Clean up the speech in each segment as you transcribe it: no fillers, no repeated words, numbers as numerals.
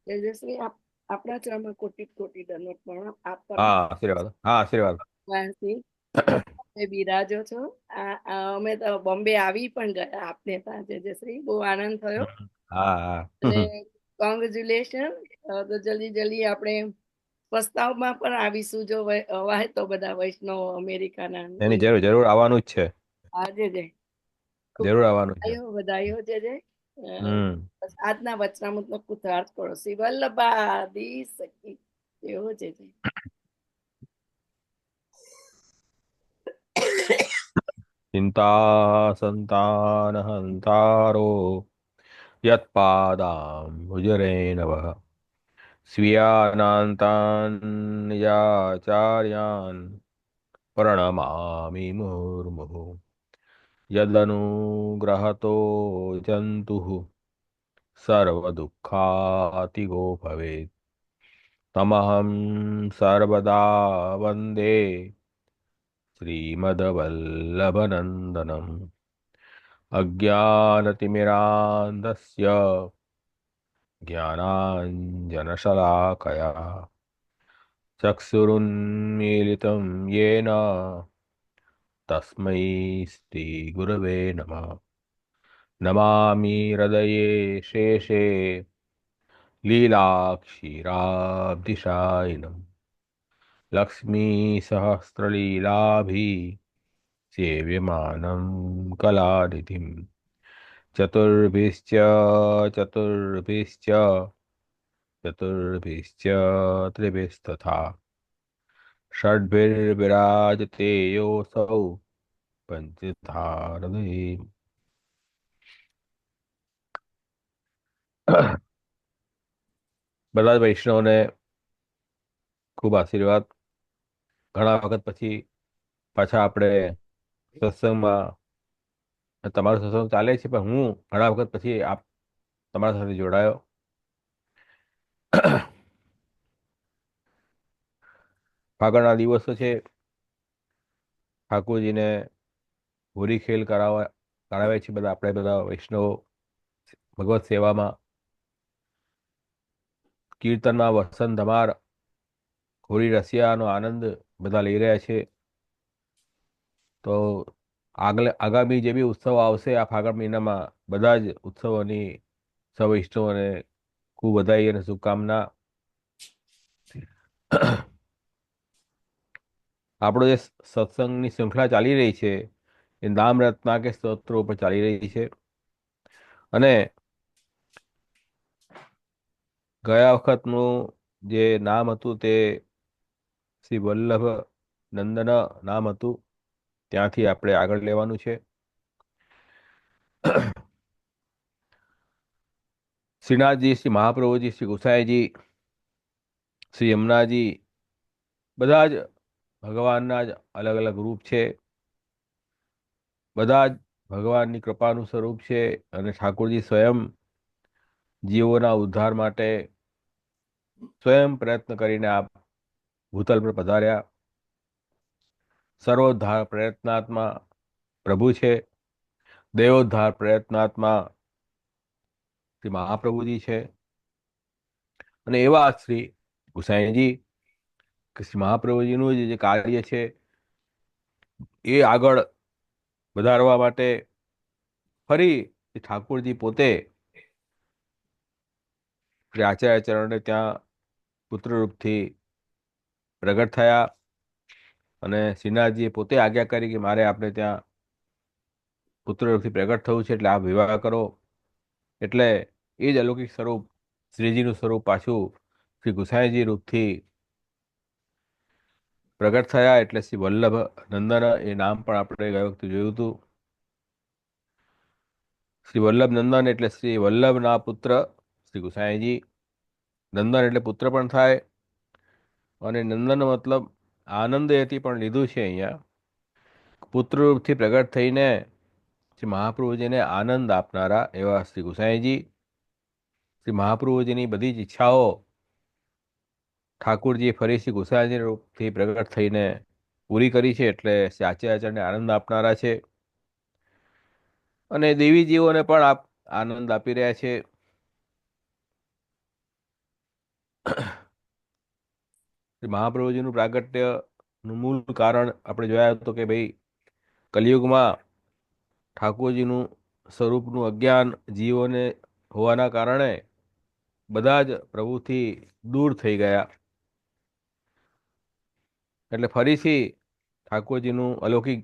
તેજસ્વી આપણા ચરણમાં કોટી કોટી દંડવત પ્રણામ. આપ હા આશીર્વાદ. હા આશીર્વાદ. પરમાનસી તમે બિરાજો છો. અમે તો બોમ્બે આવી પણ ગયા આપને ત્યાં તેજસ્વી. બહુ આનંદ થયો હા હા. અને કોંગ્રેચ્યુલેશન. તો જલ્દી જલ્દી આપણે પ્રસ્તાવમાં પણ આવીશું જો હોય તો બધા વૈષ્ણવ અમેરિકાના એની જરૂર જરૂર આવવાનું જ છે. આજે જય ખૂબ જરૂર ખૂબ આવવાનું છે. વધાઈઓ જય જય. હમ. બસ આજના વચનામૃત નો કૃતાર્થ કરો. શ્રી વલ્લભા દી સખી એવો જય જય. ચિંતા સંતાન હંતારો યત્પાદાંબુજરેણવઃ સ્વીયાનાંતાન યાચાર્યાન પ્રણમામિ મુર્મુઃ યદનુગ્રહતો જંતુઃ સર્વદુઃખાતિગો ભવેत् તમહં સર્વદા વંદે શ્રીમદ્વલ્લભનંદનમ અજ્ઞાનતિમિરાન્ધસ્ય જ્ઞાનાંજનશલાકયા ચક્ષુરુન્મીલિतं येन તસ્मै શ્રીગુરવે નમઃ નમામિ હૃદયે શેષે લીલાક્ષીરાબ્ધિશાયિનम् લક્ષ્મીસહસ્રલીલાભી સેવ્યમાनं કલાનિધિम् ચતુર્ભિશ્ચ ચતુર્ભિશ્ચ ચતુર્ભિશ્ચ ત્રિભિस्तथा ષડ્ભિર્વિરાજતે યોऽસौ પંચधा હૃદયે બધા જ વૈષ્ણવને ખૂબ આશીર્વાદ. ઘણા વખત પછી પાછા આપણે સત્સંગમાં, તમારો સત્સંગ ચાલે છે પણ હું ઘણા વખત પછી તમારા સાથે જોડાયો. ફાગણના દિવસો છે. ઠાકોરજીને હોરી ખેલ કરાવે છે બધા આપણે બધા વૈષ્ણવો ભગવત સેવામાં, કીર્તનમાં વસંત ધમાર, હોળી રસિયાનો આનંદ બધા લઈ રહ્યા છે. તો આગામી જે બી ઉત્સવ આવશે આ ફાગણ મહિનામાં, બધા જ ઉત્સવોની સૌ વૈષ્ણવોને ખૂબ વધાઈ અને શુભકામના. આપણો જે સત્સંગની શૃંખલા ચાલી રહી છે એ નામ રત્ના કે સ્તોત્રો પર ચાલી રહી છે. અને ગયા વખતનું જે નામ હતું તે શ્રી વલ્લભ નંદન નામ હતું. ત્યાંથી આપણે આગળ લેવાનું છે. શ્રીનાથજી, શ્રી મહાપ્રભુજી, શ્રી ગુસાઈજી, શ્રી યમુનાજી, બધા જ ભગવાનના જ અલગ અલગ રૂપ છે. બધા જ ભગવાનની કૃપાનું સ્વરૂપ છે. અને ઠાકોરજી સ્વયં જીવોના ઉદ્ધાર માટે સ્વયં પ્રયત્ન કરીને આ ભૂતલ પર પધાર્યા. સર્વોદ્ધાર પ્રયત્નાત્મા પ્રભુ છે. દેવોદ્ધાર પ્રયત્નાત્મા શ્રી મહાપ્રભુજી છે. અને એવા શ્રી ગુસાઈજી કે શ્રી મહાપ્રભુજીનું જે કાર્ય છે એ આગળ વધારવા માટે ફરી ઠાકોરજી પોતે શ્રી આચાર્ય ચરણને ત્યાં પુત્ર રૂપથી પ્રગટ થયા. અને શ્રીનાથજીએ પોતે આજ્ઞા કરી કે મારે આપણે ત્યાં પુત્ર રૂપથી પ્રગટ થવું છે, એટલે આપ વિવાહ કરો. એટલે એ જ અલૌકિક સ્વરૂપ શ્રીજીનું સ્વરૂપ પાછું શ્રી ગુસાઈજી રૂપથી પ્રગટ થયા. એટલે શ્રી વલ્લભ નંદન એ નામ પણ આપણે ગયા વખતે જોયું હતું. શ્રી વલ્લભ નંદન એટલે શ્રી વલ્લભના પુત્ર શ્રી ગુસાઈજી. નંદન એટલે પુત્ર પણ થાય, અને નંદન મતલબ આનંદ એથી પણ લીધું છે અહીંયા. પુત્ર રૂપથી પ્રગટ થઈને શ્રી મહાપ્રભુજીને આનંદ આપનારા એવા શ્રી ગુસાઈજી, શ્રી મહાપ્રભુજીની બધી જ ઈચ્છાઓ ઠાકુરજીએ ફરી શ્રી ગુસાઈજી રૂપથી પ્રગટ થઈને પૂરી કરી છે. એટલે શ્રી આચાર્યને આનંદ આપનારા છે. અને દેવીજીઓને પણ આનંદ આપી રહ્યા છે. મહાપ્રભુજીનું પ્રાગટ્યનું મૂળ કારણ આપણે જોયા તો કે ભાઈ કલિયુગમાં ઠાકોરજીનું સ્વરૂપનું અજ્ઞાન જીવોને હોવાના કારણે બધા જ પ્રભુથી દૂર થઈ ગયા, એટલે ફરીથી ઠાકોરજીનું અલૌકિક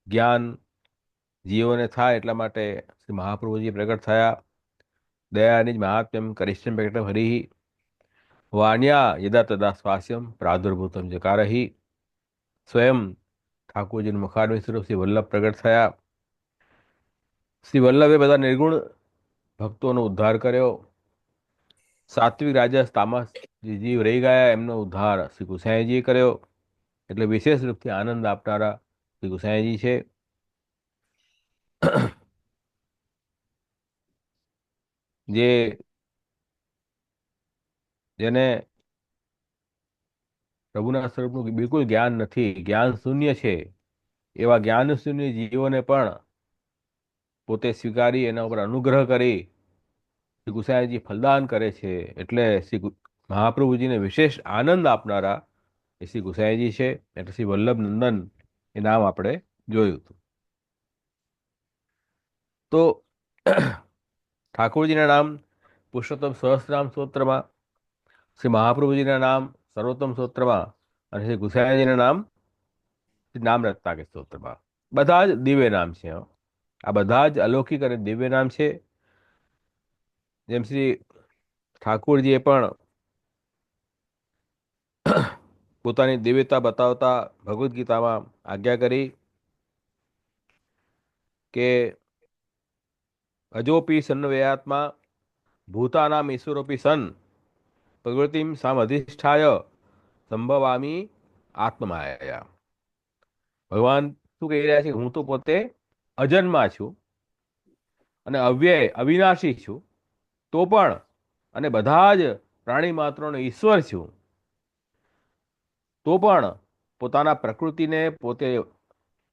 જ્ઞાન જીવોને થાય એટલા માટે શ્રી મહાપ્રભુજી પ્રગટ થયા. દયાનિજ મહાત્મ્યમ કરિષ્યમ પ્રકટમ હરિ વાણ્યા યદા તદા સ્વાસ્યમ પ્રાદુર્ભૂતમ જકારહિ. સ્વયં ઠાકોરજીનું મુખારવિંદ સ્વરૂપ શ્રી વલ્લભ પ્રગટ થયા. શ્રી વલ્લભે બધા નિર્ગુણ ભક્તોનો ઉદ્ધાર કર્યો. સાત્વિક રાજસ તામસ જે જીવ રહી ગયા એમનો ઉદ્ધાર શ્રી ગુસાઈજીએ કર્યો. એટલે વિશેષ રૂપથી આનંદ આપનારા શ્રી ગુસાઈજી છે. જેને પ્રભુના સ્વરૂપનું બિલકુલ જ્ઞાન નથી, જ્ઞાન શૂન્ય છે, એવા જ્ઞાન શૂન્ય જીવોને પણ પોતે સ્વીકારી એના ઉપર અનુગ્રહ કરી શ્રી ગુસાઈજી ફલદાન કરે છે. એટલે શ્રી મહાપ્રભુજીને વિશેષ આનંદ આપનારા એ શ્રી ગુસાઈજી છે. એટલે શ્રી વલ્લભ નંદન એ નામ આપણે જોયું હતું. તો ઠાકોરજીના નામ પુરુષોત્તમ સહસ્રનામ સ્તોત્રમાં, શ્રી મહાપ્રભુજીના નામ સર્વોત્તમ સ્તોત્રમાં અને શ્રી ગુસાઈજીના નામ શ્રી નામ રત્નાકર સ્તોત્રમાં. બધા જ દિવ્ય નામ છે. આ બધા જ અલૌકિક અને દિવ્ય નામ છે. જેમ શ્રી ઠાકોરજીએ પણ પોતાની દિવ્યતા બતાવતા ભગવદ્ ગીતામાં આજ્ઞા કરી કે અજોપી સન્વયાત્મા ભૂતાનામ ઈશ્વરોપી સન પ્રવૃત્તિમ સામ અધિષ્ઠાય સંભવામી આત્મમાયા. ભગવાન શું કહી રહ્યા છે? હું તો પોતે અજન્મા છું અને અવ્યય અવિનાશી છું, તો પણ અને બધા જ પ્રાણી માત્રનો ઈશ્વર છું, તો પણ પોતાના પ્રકૃતિને પોતે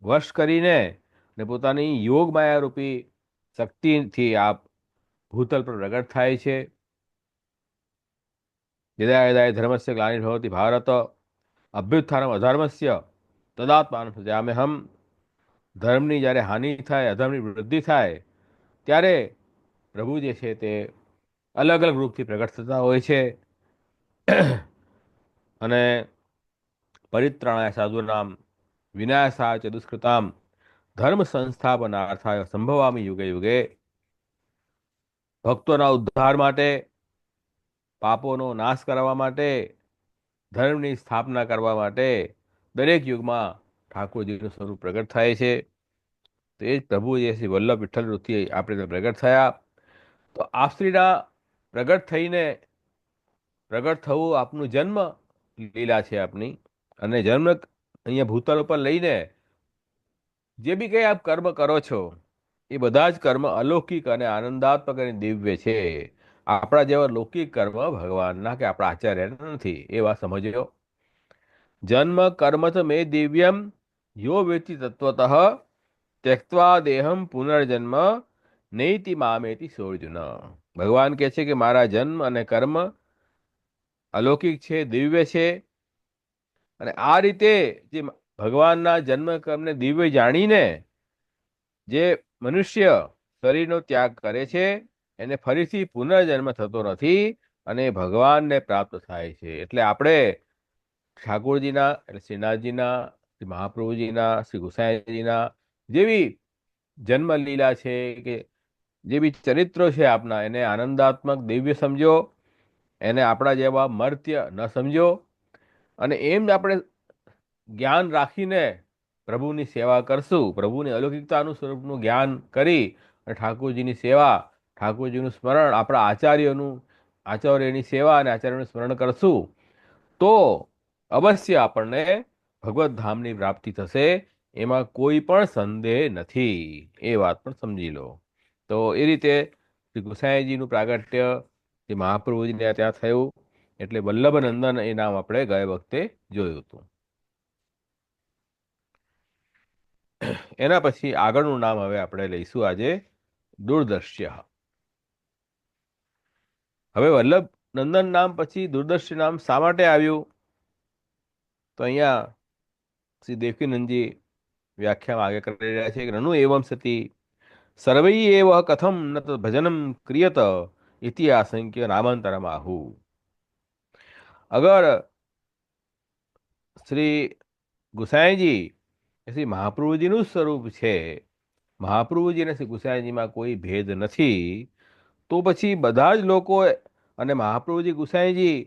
વશ કરીને ને પોતાની યોગ માયારૂપી શક્તિથી આ ભૂતલ પર પ્રગટ થાય છે. યદા યદા ધર્મસ્ય ગ્લાનિર્ભવતિ ભારત અભ્યુત્થાનમ અધર્મસ્ય તદાત્માન સૃજામ્યહમ. ધર્મની જ્યારે હાનિ થાય, અધર્મની વૃદ્ધિ થાય, ત્યારે પ્રભુ જે છે તે અલગ અલગ રૂપથી પ્રગટ થતા હોય છે. અને પરિત્રાણાય સાધુનામ વિનાશાય ચ દુષ્કૃતામ ધર્મ સંસ્થાપનાર્થાય સંભવામી યુગે યુગે. ભક્તોના ઉદ્ધાર માટે, પાપોનો નાશ કરવા માટે, ધર્મની સ્થાપના કરવા માટે દરેક યુગમાં ઠાકોરજીનું સ્વરૂપ પ્રગટ થાય છે. તો એ જ પ્રભુ જે શ્રી વલ્લભ વિઠ્ઠલ રૂપથી આપણે પ્રગટ થયા. તો આપશ્રીના પ્રગટ થઈને પ્રગટ થવું આપનું જન્મ લીલા છે આપની. અને જન્મ અહીંયા ભૂતલ ઉપર લઈને જે બી કંઈ આપ કર્મ કરો છો એ બધા જ કર્મ અલૌકિક અને આનંદાત્મક અને દિવ્ય છે. આપણા જેવા લૌકિક કર્મ ભગવાનના કે આપણા આચાર્યના નથી. એ વાત સમજજો. જન્મ કર્મ ચ મે દિવ્યમ યો વેતિ તત્વતઃ ત્યક્ત્વા દેહમ પુનર્જન્મ નૈતિ મામેતિ સોર્જુન. ભગવાન કહે છે કે મારા જન્મ અને કર્મ અલૌકિક છે, દિવ્ય છે. અને આ રીતે જે ભગવાનના જન્મ કર્મને દિવ્ય જાણીને જે મનુષ્ય શરીરનો ત્યાગ કરે છે એને ફરીથી પુનર્જન્મ થતો નથી અને ભગવાનને પ્રાપ્ત થાય છે. એટલે આપણે ઠાકોરજીના એટલે શ્રીનાથજીના, શ્રી મહાપ્રભુજીના, શ્રી ગુસાઈજીના જેવી જન્મ લીલા છે કે જે બી ચરિત્રો છે આપના, એને આનંદાત્મક દિવ્ય સમજો, એને આપણા જેવા મર્ત્ય ન સમજો. અને એમ આપણે જ્ઞાન રાખીને પ્રભુની સેવા કરશું, પ્રભુની અલૌકિકતાનું સ્વરૂપનું જ્ઞાન કરી અને ઠાકોરજીની સેવા, ઠાકોરજીનું સ્મરણ, આપણા આચાર્યની સેવા અને આચાર્યનું સ્મરણ કરશું, તો અવશ્ય આપણને ભગવત ધામની પ્રાપ્તિ થશે. એમાં કોઈ પણ સંદેહ નથી. એ વાત પણ સમજી લો. તો એ રીતે શ્રી ગુસાઈજીનું પ્રાગટ્ય શ્રી મહાપ્રભુજીને ત્યાં થયું. એટલે વલ્લભનંદન એ નામ આપણે ગયા વખતે જોયું હતું. એના પછી આગળનું નામ હવે આપણે લઈશું આજે દુર્દશ્ય. હવે વલ્લભ નંદન નામ પછી દુર્દર્શી નામ શા માટે આવ્યું? તો અહીંયા શ્રી દેવકીનંદજી વ્યાખ્યામાં આગળ કરી રહ્યા છે કે નનુ એવમ સતી સર્વૈ એવ કથમ ન તદ ભજનમ ક્રિયત ઇતિ આશંક્ય નામાંતરમ આહુ. अगर શ્રી ગુસાઈજી એ શ્રી મહાપ્રભુજીનું જ સ્વરૂપ છે, મહાપ્રભુજી અને શ્રી ગુસાઈજીમાં કોઈ ભેદ નથી, તો પછી બધા જ લોકો અને મહાપ્રભુજી ગુસાઈજી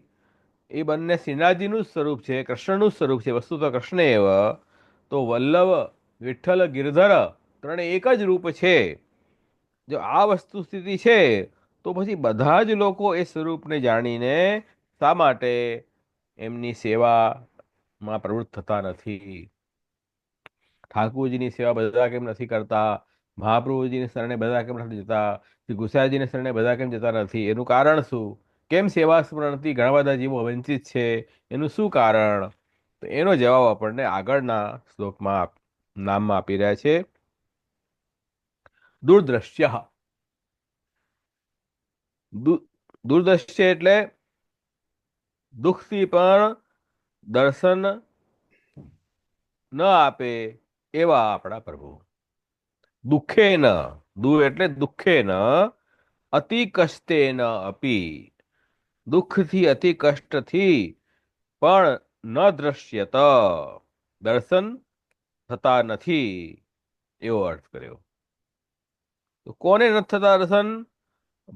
એ બંને શ્રીનાથજીનું જ સ્વરૂપ છે, કૃષ્ણનું જ સ્વરૂપ છે. વસ્તુ તો કૃષ્ણ એવ, તો વલ્લભ વિઠ્ઠલ ગિરધર ત્રણે એક જ રૂપ છે. જો આ વસ્તુ સ્થિતિ છે તો પછી બધા જ લોકો એ સ્વરૂપને જાણીને શા માટે એમની સેવામાં પ્રવૃત્ત થતા નથી? ઠાકુરજીની સેવા બધા કેમ નથી કરતા? મહાપ્રભુજીની શરણે બધા કેમ નથી જતા? શ્રી ગુસાઈજીની શરણે બધા કેમ જતા નથી? એનું કારણ શું? કેમ સેવા સ્મરણથી ઘણા બધા જીવો વંચિત છે? એનું શું કારણ? તો એનો જવાબ આપણને આગળના શ્લોકમાં નામમાં આપી રહ્યા છે. દુર્દ્રશ્ય. દુર્દશ્ય એટલે દુઃખથી પણ દર્શન ન આપે એવા આપણા પ્રભુ. દુઃખે ન, દુ એટલે દુઃખે ન, અતિ કષ્ટે ન અપી, દુઃખથી અતિ કષ્ટથી પણ ન દ્રશ્યત, દર્શન થતા નથી, એવો અર્થ કર્યો. તો કોને નથી થતા દર્શન?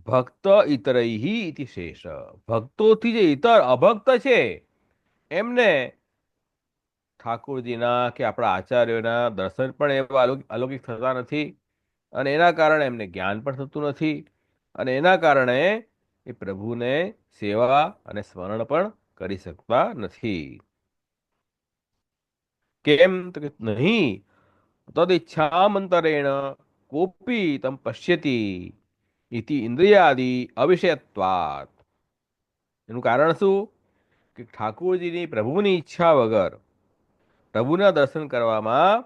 ભક્ત ઇતરૈહી ઇતિ શેષ. ભક્તોથી જે ઇતર અભક્ત છે એમને ઠાકોરજીના કે આપણા આચાર્યોના દર્શન પણ એવા અલૌકિક થતા નથી, અને એના કારણે એમને જ્ઞાન પણ થતું નથી, અને એના કારણે એ પ્રભુને સેવા અને સ્મરણ પણ કરી શકતા નથી. કેમ? તો કે નહીં તદ ઈચ્છામંતરેણ કોપી તમ પશ્યતિ ઇતિ ઇન્દ્રિયાદિ અવિષયત્વાત. એનું કારણ શું? કે ઠાકોરજીની પ્રભુની ઈચ્છા વગર પ્રભુના દર્શન કરવામાં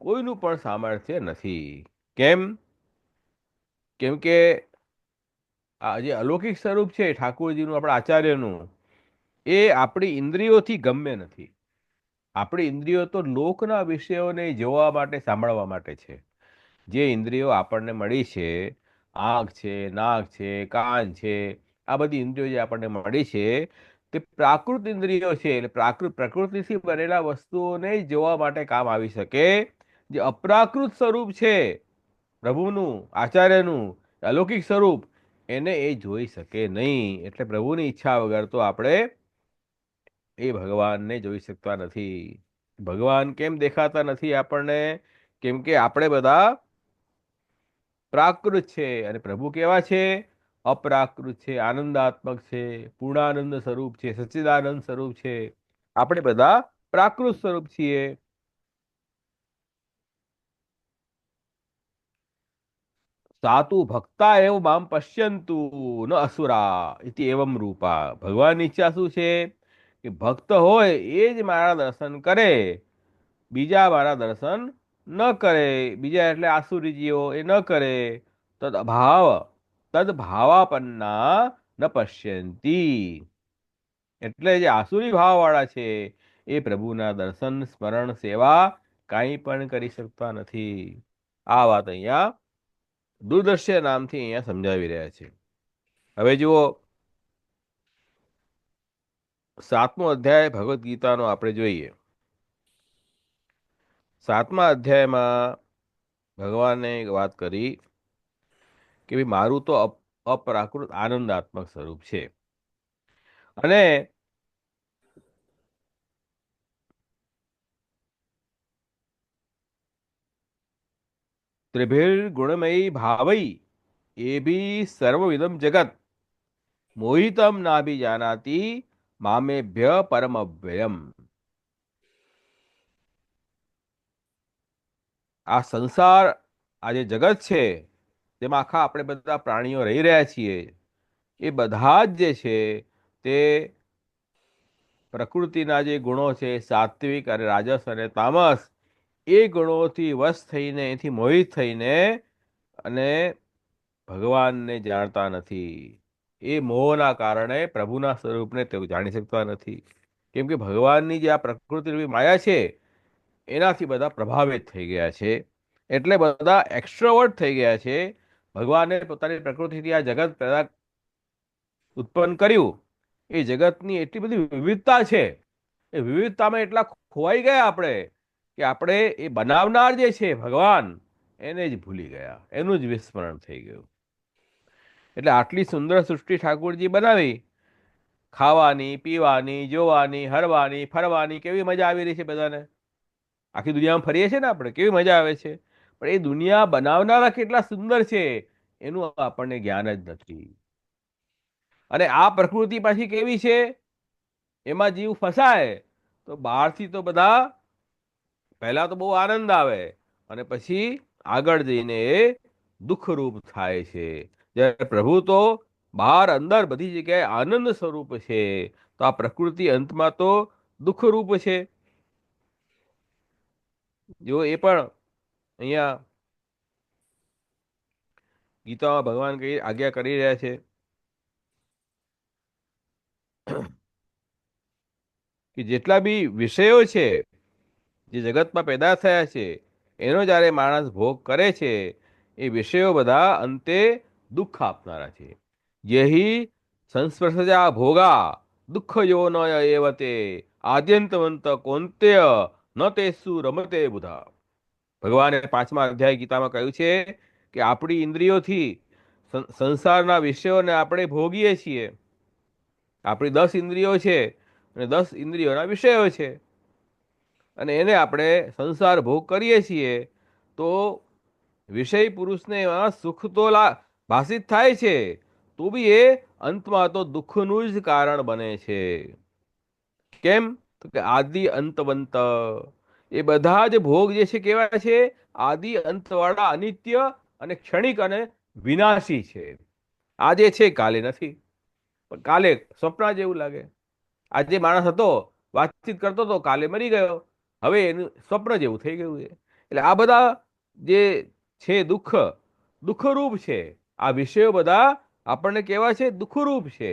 કોઈનું પણ સામર્થ્ય નથી. કેમ? કેમ કે આ જે અલૌકિક સ્વરૂપ છે ઠાકોરજીનું, આપણા આચાર્યનું, એ આપણી ઇન્દ્રિયોથી ગમ્ય નથી. આપણી ઇન્દ્રિયો તો લોકના વિષયોને જોવા માટે, સાંભળવા માટે છે. જે ઇન્દ્રિયો આપણને મળી છે, આંખ છે, નાક છે, કાન છે, આ બધી ઇન્દ્રિયો જે આપણને મળી છે તે પ્રાકૃત ઇન્દ્રિયો છે. એટલે પ્રકૃતિથી બનેલા વસ્તુઓને જ જોવા માટે કામ આવી શકે. જે અપ્રાકૃત સ્વરૂપ છે પ્રભુનું, આચાર્યનું અલૌકિક સ્વરૂપ, એને એ જોઈ શકે નહીં. એટલે પ્રભુની ઈચ્છા વગર તો આપણે એ ભગવાનને જોઈ શકતા નથી. ભગવાન કેમ દેખાતા નથી આપણને? કેમ કે આપણે બધા પ્રાકૃત છે અને પ્રભુ કેવા છે? અપ્રાકૃત છે, આનંદાત્મક છે, પૂર્ણાનંદ સ્વરૂપ છે, સચ્ચિદાનંદ સ્વરૂપ છે. આપણે બધા પ્રાકૃત સ્વરૂપ છીએ. સાતુ ભક્તા એવ મામ પશ્યંતુ ન અસુરા ઇતિ એવમ રૂપા. ભગવાનની ઈચ્છા શું છે? કે ભક્ત હોય એ જ મારા દર્શન કરે, બીજા મારા દર્શન ન કરે. બીજા એટલે આસુરીજીઓ એ ન કરે. તદ ભાવાપન્ના ન પશ્યંતી. એટલે જે આસુરી ભાવવાળા છે એ પ્રભુના દર્શન, સ્મરણ, સેવા કાંઈ પણ કરી શકતા નથી. આ વાત અહીંયા દુર્દશ્ય નામથી અહીંયા સમજાવી રહ્યા છે. હવે જુઓ 7મો અધ્યાય ભગવદ્ ગીતાનો આપણે જોઈએ. 7મા અધ્યાયમાં ભગવાને એક વાત કરી કે ભાઈ મારું તો અપ્રાકૃત આનંદાત્મક સ્વરૂપ છે, અને ત્રિભિર્ગુણમયી ભાવૈ એભી સર્વવિદમ જગત મોહિતમ નાભી જાનાતી મામેભ્ય પરમવ્યયમ. આ સંસાર, આ જે જગત છે તેમાં આખા આપણે બધા પ્રાણીઓ રહી રહ્યા છીએ, એ બધા જ જે છે તે પ્રકૃતિના જે ગુણો છે, સાત્વિક અને રાજસ અને તામસ, એ ગુણોથી વશ થઈને, એથી મોહિત થઈને અને ભગવાનને જાણતા નથી. એ મોહના કારણે પ્રભુના સ્વરૂપને તેઓ જાણી શકતા નથી. કેમ કે ભગવાનની જે આ પ્રકૃતિ માયા છે એનાથી બધા પ્રભાવિત થઈ ગયા છે, એટલે બધા એક્સ્ટ્રોવર્ટ થઈ ગયા છે. ભગવાને પોતાની પ્રકૃતિથી આ જગત પેદા ઉત્પન્ન કર્યું. એ જગતની એટલી બધી વિવિધતા છે, એ વિવિધતામાં એટલા ખોવાઈ ગયા આપણે કે આપણે એ બનાવનાર જે છે ભગવાન એને જ ભૂલી ગયા, એનું જ વિસ્મરણ થઈ ગયું. એટલે આટલી સુંદર સૃષ્ટિ ઠાકોરજી બનાવી, ખાવાની, પીવાની, જોવાની, હરવાની, ફરવાની કેવી મજા આવી રહી છે બધાને. આખી દુનિયામાં ફરીએ છીએ ને આપણે, કેવી મજા આવે છે. પણ એ દુનિયા બનાવનારા કેટલા સુંદર છે એનું આપણને જ્ઞાન જ નથી. અને આ પ્રકૃતિ પાછી કેવી છે, એમાં જીવ ફસાય તો બહારથી તો બધા પહેલા તો બહુ આનંદ આવે અને પછી આગળ જઈને એ દુઃખરૂપ થાય છે. જ્યારે પ્રભુ તો બહાર અંદર બધી જગ્યાએ આનંદ સ્વરૂપ છે, તો આ પ્રકૃતિ અંતમાં તો દુઃખરૂપ છે. જો એ પણ અહીંયા ગીતામાં ભગવાન કઈ આજ્ઞા કરી રહ્યા છે કે જેટલા બી વિષયો છે જે જગતમાં પેદા થયા છે એનો જ્યારે માણસ ભોગ કરે છે, એ વિષયો બધા અંતે દુઃખ આપનારા છે. યહી સંસ્પર્શજા ભોગા દુઃખ યોનય એવતે આદ્યંતવંત કોંત્ય ન તેસુ રમતે બુધા. ભગવાને 5મા અધ્યાય ગીતામાં કહ્યું છે કે આપણી ઇન્દ્રિયોથી સંસારના વિષયોને આપણે ભોગીએ છીએ. આપણી 10 ઇન્દ્રિયો છે અને 10 ઇન્દ્રિયોના વિષયો છે, અને એને આપણે સંસાર ભોગ કરીએ છીએ. તો વિષય પુરુષને એમાં સુખ તો ભાષિત થાય છે, તો બી એ અંતમાં તો દુઃખનું જ કારણ બને છે. કેમ? તો કે આદિ અંતવંત. એ બધા જ ભોગ જે છે કેવા છે? આદિ અંતવાળા, અનિત્ય અને ક્ષણિક અને વિનાશી છે. આજે છે કાલે નથી, પણ કાલે સ્વપ્ન જેવું લાગે. આજે માણસ હતો, વાતચીત કરતો હતો, કાલે મરી ગયો, હવે એનું સ્વપ્ન જેવું થઈ ગયું છે. એટલે આ બધા જે છે દુઃખ, દુઃખરૂપ છે. આ વિષયો બધા આપણને કેવા છે? દુઃખરૂપ છે.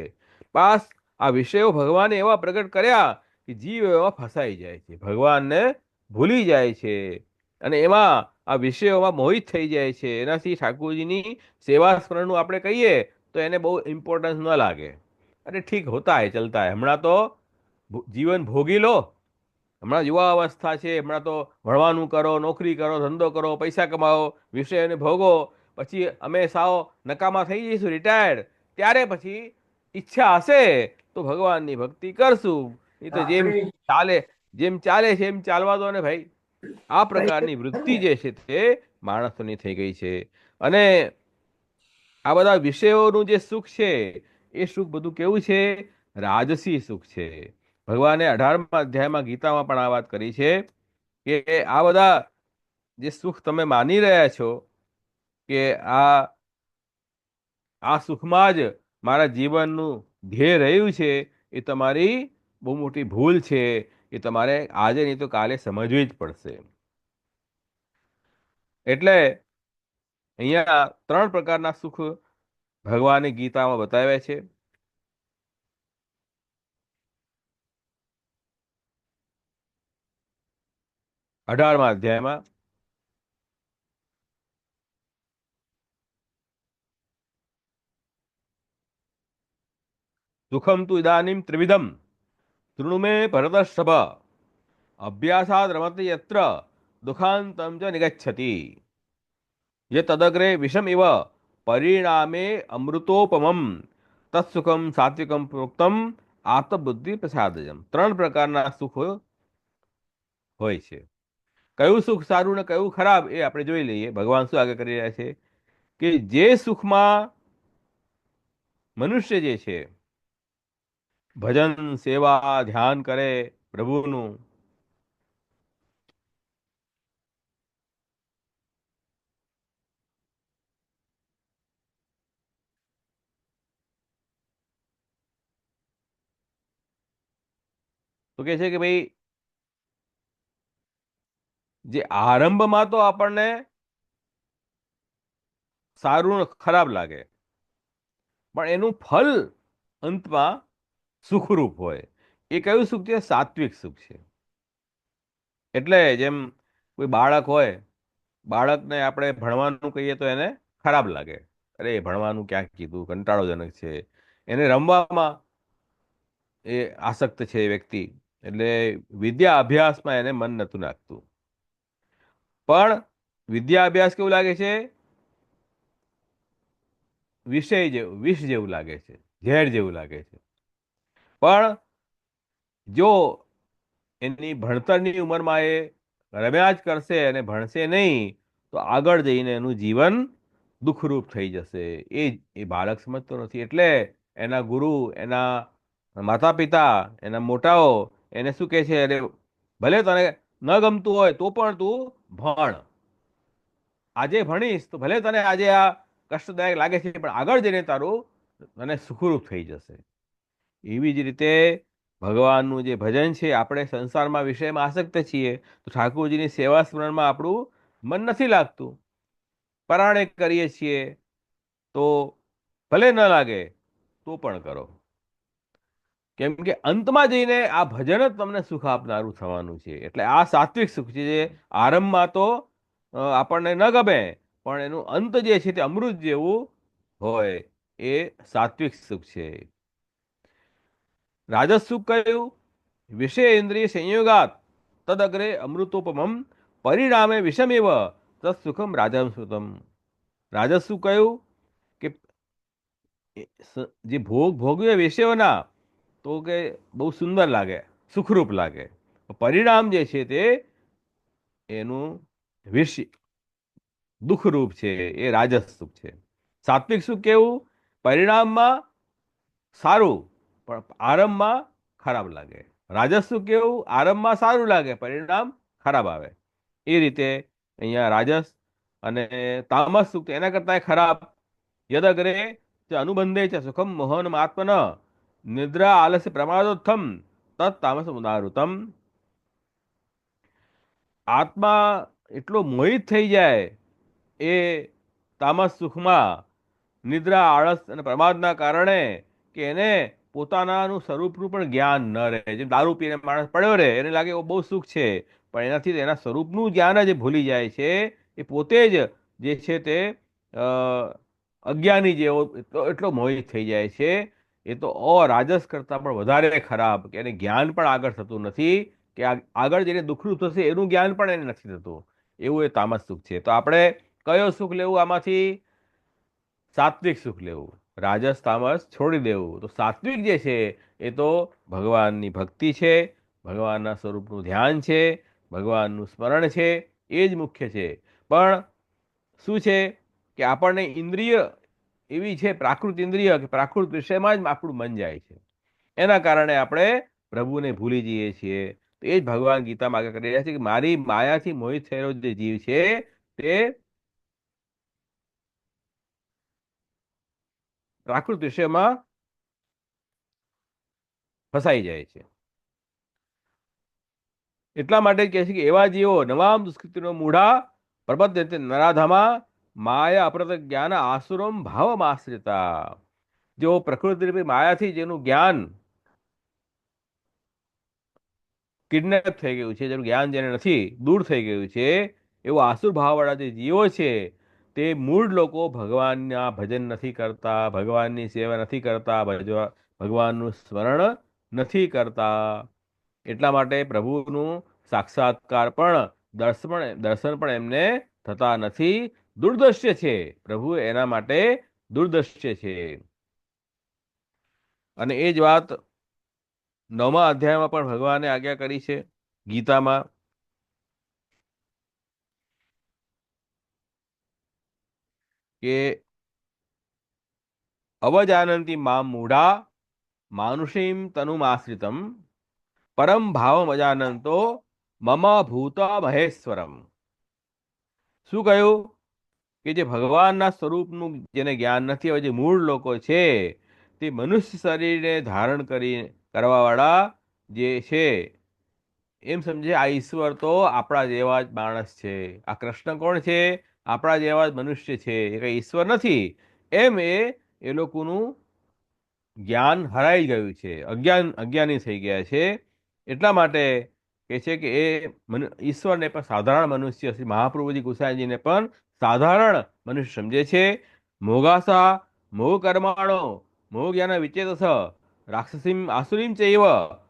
પાસ આ વિષયો ભગવાને એવા પ્રગટ કર્યા કે જીવ એવા ફસાઈ જાય છે, ભગવાનને ભૂલી જાય છે, અને એમાં આ વિષયોમાં મોહિત થઈ જાય છે. એનાથી ઠાકોરજીની સેવા સ્મરણનું આપણે કહીએ તો એને બહુ ઇમ્પોર્ટન્સ ન લાગે. અરે ઠીક હોતા હે, ચલતા હે. હમણાં તો જીવન ભોગી લો, હમણાં યુવા અવસ્થા છે, હમણાં તો ભણવાનું કરો, નોકરી કરો, ધંધો કરો, પૈસા કમાઓ, વિષયોને ભોગો. પછી અમે સાવ નકામા થઈ જઈશું, રિટાયર્ડ, ત્યારે પછી ઈચ્છા હશે તો ભગવાનની ભક્તિ કરશું. એ તો જેમ ચાલે છે એમ ચાલવા દો ને ભાઈ. આ પ્રકારની વૃત્તિ જે છે તે માણસોની થઈ ગઈ છે. અને આ બધા વિષયોનું જે સુખ છે એ સુખ બધું કેવું છે? રાજસી સુખ છે. ભગવાને 18મા અધ્યાયમાં ગીતામાં પણ આ વાત કરી છે કે આ બધા જે સુખ તમે માની રહ્યા છો કે આ સુખમાં જ મારા જીવનનું ધ્યેય રહ્યું છે, એ તમારી બહુ મોટી ભૂલ છે. એ તમારે આજે નહીં તો કાલે સમજવી જ પડશે. એટલે અહીંયા 3 પ્રકારના સુખ ભગવાને ગીતામાં બતાવ્યા છે. 18મા અધ્યાયમાં સુખમ તુ ઇદાનીમ ત્રિવિધમ શૃણુ મે ભરતર્ષભ અભ્યાસાદ રમતે યત્ર દુઃખાંતમ ચ નિગચ્છતિ જે તદગ્રે વિષમ ઇવ પરિણામે અમૃતોપમમ તત્સુખમ સાત્વિકમ પ્રોક્તમ આત્મબુદ્ધિ પ્રસાદજમ. 3 પ્રકારના સુખ હોય છે. કયું સુખ સારું ને કયું ખરાબ એ આપણે જોઈ લઈએ. ભગવાન શું આગળ કરી રહ્યા છે કે જે સુખમાં મનુષ્ય જે છે ભજન, સેવા, ધ્યાન કરે પ્રભુનું, તો કે છે કે ભાઈ જે આરંભમાં તો આપણને સારું ખરાબ લાગે, પણ એનું ફલ અંતમાં સુખરૂપ હોય. એ કયું સુખ છે? સાત્વિક સુખ છે. એટલે જેમ કોઈ બાળક હોય, બાળકને આપણે ભણવાનું કહીએ તો એને ખરાબ લાગે, અરે ભણવાનું ક્યાં કીધું, કંટાળોજનક છે. એને રમવામાં એ આસક્ત છે એ વ્યક્તિ, એટલે વિદ્યા અભ્યાસમાં એને મન નતું નાખતું. પણ વિદ્યા અભ્યાસ કેવું લાગે છે? વિષય જેવું, વિષ જેવું લાગે છે, ઝેર જેવું લાગે છે. પણ જો એની ભણતરની ઉંમરમાં એ રમ્યા જ કરશે અને ભણશે નહીં, તો આગળ જઈને એનું જીવન દુઃખરૂપ થઈ જશે. એ બાળક સમજતો નથી. એટલે એના ગુરુ, એના માતા પિતા, એના મોટાઓ એને શું કહે છે? અરે ભલે તને ન ગમતું હોય તો પણ તું ભણ, આજે ભણીશ તો ભલે તને આજે આ કષ્ટદાયક લાગે છે, પણ આગળ જઈને તારું તને સુખરૂપ થઈ જશે. એવી જ રીતે ભગવાનનું જે ભજન છે, આપણે સંસારમાં વિષયમાં આસક્ત છીએ તો ઠાકોરજીની સેવા સ્મરણમાં આપણું મન નથી લાગતું. પરાણે કરીએ છીએ તો ભલે ન લાગે તો પણ કરો, કેમ કે અંતમાં જઈને આ ભજન જ તમને સુખ આપનારું થવાનું છે. એટલે આ સાત્વિક સુખ છે, જે આરંભમાં તો આપણને ન ગમે, પણ એનું અંત જે છે તે અમૃત જેવું હોય, એ સાત્વિક સુખ છે. રાજસ સુખ કયું? વિષય ઇન્દ્રિય સંયોગાત તદગ્રે અમૃતોપમમ પરિણામે વિષમેવ તત્સુખમ રાજમ સુતમ. રાજસ સુખ કયું? કે જે ભોગવે વિષયોના, તો કે બહુ સુંદર લાગે, સુખરૂપ લાગે, પરિણામ જે છે તે એનું વિષ દુઃખરૂપ છે, એ રાજસ સુખ છે. સાત્વિક સુખ કેવું? પરિણામમાં સારું પણ આરંભમાં ખરાબ લાગે. રાજસ સુખ કેવું? આરંભમાં સારું લાગે, પરિણામ ખરાબ આવે. એ રીતે અહીંયા રાજસ અને તામસ સુખ એના કરતા ખરાબ. યદગ્રે અનુબંધે છે સુખમ મોહન આત્મન નિદ્રા આલસ્ય પ્રમાદોત્થમ તત્ તામસ ઉદારુતમ. આત્મા એટલો મોહિત થઈ જાય એ તામસ સુખમાં, નિદ્રા, આળસ અને પ્રમાદના કારણે, કે એને પોતાનાનું સ્વરૂપનું પણ જ્ઞાન ન રહે. જેમ દારૂ પીને માણસ પડ્યો રહે, એને લાગે બહુ સુખ છે, પણ એનાથી એના સ્વરૂપનું જ્ઞાન જ ભૂલી જાય છે. એ પોતે જ જે છે તે અજ્ઞાની જેવો એટલો મોહિત થઈ જાય છે. એ તો રાજસ કરતાં પણ વધારે ખરાબ, કે એને જ્ઞાન પણ આગળ થતું નથી, કે આગળ જઈને દુઃખરૂપ થશે એનું જ્ઞાન પણ એને નથી થતું. એવું એ તામસ સુખ છે. તો આપણે કયો સુખ લેવું આમાંથી? સાત્વિક સુખ લેવું, રાજસ તામસ છોડી દેવું. તો સાત્વિક જે છે એ તો ભગવાનની ભક્તિ છે, ભગવાનના સ્વરૂપનું ધ્યાન છે, ભગવાનનું સ્મરણ છે, એ જ મુખ્ય છે. પણ શું છે કે આપણને ઇન્દ્રિય એવી છે, પ્રાકૃત ઇન્દ્રિય, કે પ્રાકૃત વિષયમાં જ આપણું મન જાય છે. એના કારણે આપણે પ્રભુને ભૂલી જઈએ છીએ. તો એ જ ભગવાન ગીતામાં આગળ કરી રહ્યા છે કે મારી માયાથી મોહિત થયેલો જે જીવ છે તે પ્રાકૃત વિષયમાં ફસાઈ જાય છે. એટલા માટે કહે છે કે એવા જીવો નવામ દુષ્કૃતિનો મૂઢા પ્રબદ્ધતે નરાધામા માયા અપ્રત જ્ઞાન આસુરમ ભાવમ આશ્રિતા. જો પ્રકૃતિ રૂપી માયાથી જેનું જ્ઞાન કિડનેપ થઈ ગયું છે, જેનું જ્ઞાન જેને નથી, દૂર થઈ ગયું છે, એવો આસુર ભાવવાળા જે જીવો છે તે મૂળ લોકો ભગવાનના ભજન નથી કરતા, ભગવાનની સેવા નથી કરતા, ભગવાનનું સ્મરણ નથી કરતા. એટલા માટે પ્રભુનું સાક્ષાત્કાર પણ દર્શન પણ એમને થતા નથી. દુર્દશ્ય છે, પ્રભુ એના માટે દુર્દશ્ય છે. અને એ જ વાત 9મા અધ્યાયમાં પણ ભગવાને આજ્ઞા કરી છે ગીતામાં, કે અવજાનંતી મામ મૂઢા માનુષીમ તનુમાશ્રિતમ પરમ ભાવમ અજાનંતો મમ ભૂત મહેશ્વરમ. શું કહ્યું? કે જે ભગવાનના સ્વરૂપનું જેને જ્ઞાન નથી, હવે જે મૂળ લોકો છે તે મનુષ્ય શરીરને ધારણ કરવાવાળા જે છે, એમ સમજે આ ઈશ્વર તો આપણા જેવા જ માણસ છે, આ કૃષ્ણ કોણ છે? આપણા જેવા જ મનુષ્ય છે, એ કંઈ ઈશ્વર નથી. એમ એ લોકોનું જ્ઞાન હરાઈ ગયું છે, અજ્ઞાની થઈ ગયા છે. એટલા માટે કહે છે કે એ ઈશ્વરને પણ સાધારણ મનુષ્ય, શ્રી મહાપ્રભુજી ગુસાઈજીને પણ સાધારણ મનુષ્ય સમજે છે. મોગાસા મોહ કર્માણો મોહ જ્ઞાન વિચેતસ રાક્ષસીમ આસુરીમ ચૈવ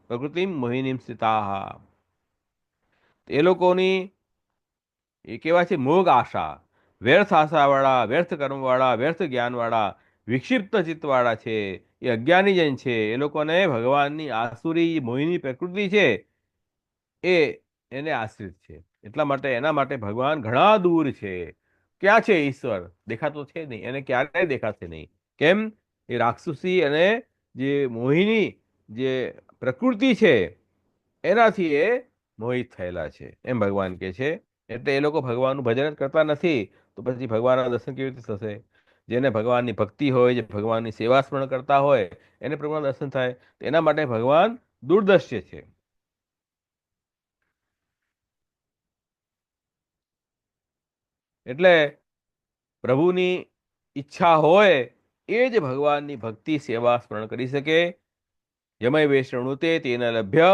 પ્રકૃતિમ મોહિનીમ સ્થિતાઃ. એ લોકોની એ કેવા છે? મોગ આશા, વ્યર્થ આશાવાળા, વ્યર્થ કર્મવાળા, વ્યર્થ જ્ઞાનવાળા, વિક્ષિપ્ત ચિત્તવાળા છે. એ અજ્ઞાની જન છે. એ લોકોને ભગવાનની આસુરી મોહિની પ્રકૃતિ છે એ એને આશ્રિત છે. એટલા માટે એના માટે ભગવાન ઘણા દૂર છે. ક્યાં છે ઈશ્વર? દેખાતો છે નહીં, એને ક્યારેય દેખાશે નહીં. કેમ? એ રાક્ષસી અને જે મોહિની જે પ્રકૃતિ છે એનાથી એ મોહિત થયેલા છે, એમ ભગવાન કહે છે. એટલે એ લોકો ભગવાનનું ભજન જ કરતા નથી, તો પછી ભગવાનના દર્શન કેવી રીતે થશે? જેને ભગવાનની ભક્તિ હોય, જે ભગવાનની સેવા સ્મરણ કરતા હોય, એને પ્રભુના દર્શન થાય. એના માટે ભગવાન દૂરદર્શી છે. એટલે પ્રભુની ઈચ્છા હોય એ જ ભગવાનની ભક્તિ સેવા સ્મરણ કરી શકે. યમય વૈષ્ણુતે તેને લભ્ય,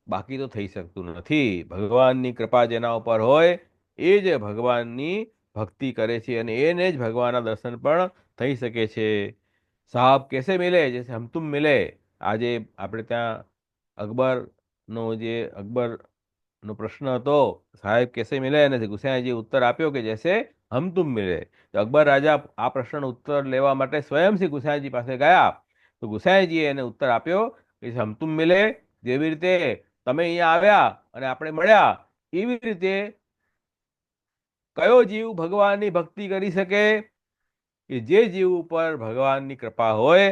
બાકી તો થઈ શકતું નથી. ભગવાનની કૃપા જેના ઉપર હોય એ જ ભગવાનની ભક્તિ કરે છે અને એને જ ભગવાનના દર્શન પણ થઈ શકે છે. સાહબ કેસે મિલે? જૈસે હમ તુમ મિલે. આજે આપણે ત્યાં અકબરનો પ્રશ્ન હતો, સાહેબ કેસે મિલે, અને ગુસાઈજી ઉત્તર આપ્યો કે જૈસે હમ તુમ મિલે. તો અકબર રાજા આ પ્રશ્નનો ઉત્તર લેવા માટે સ્વયં શ્રી ગુસાઈજી પાસે ગયા. તો ગુસાઈજીએ એને ઉત્તર આપ્યો કે હમ તુમ મિલે, જેવી રીતે તમે અહીંયા આવ્યા અને આપણે મળ્યા, એવી રીતે કયો જીવ ભગવાનની ભક્તિ કરી શકે? કે જે જીવ ઉપર ભગવાનની કૃપા હોય,